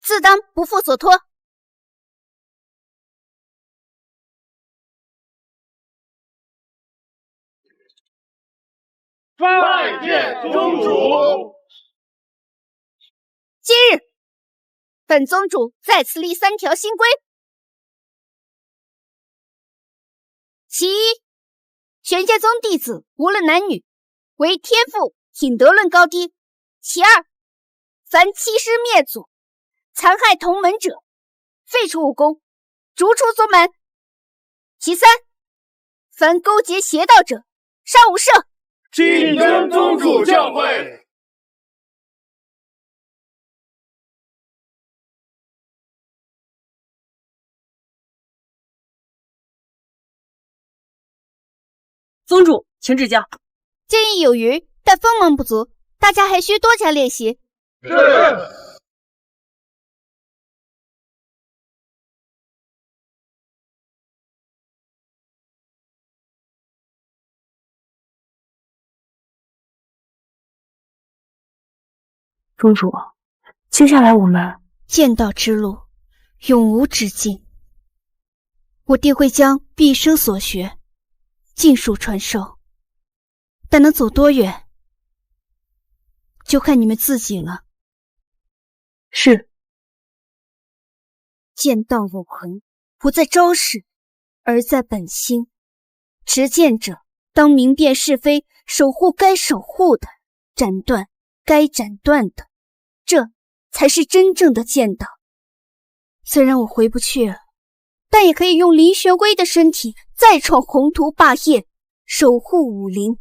自当不负所托。拜见宗主。今日，本宗主再次立3条新规：其一，玄剑宗弟子无论男女，为天赋、品德论高低；其二，凡欺师灭祖、残害同门者，废除武功，逐出宗门；其三，凡勾结邪道者，杀无赦。谨遵宗主教诲。宗主，请指教。建议有余，但锋芒不足，大家还需多加练习。是。宗主，接下来我们剑道之路永无止境，我定会将毕生所学尽数传授，但能走多远，就看你们自己了。是。剑道永恒，不在招式，而在本心。持剑者当明辨是非，守护该守护的，斩断该斩断的，这才是真正的剑道。虽然我回不去了，但也可以用林玄龟的身体再创宏图霸业，守护武林。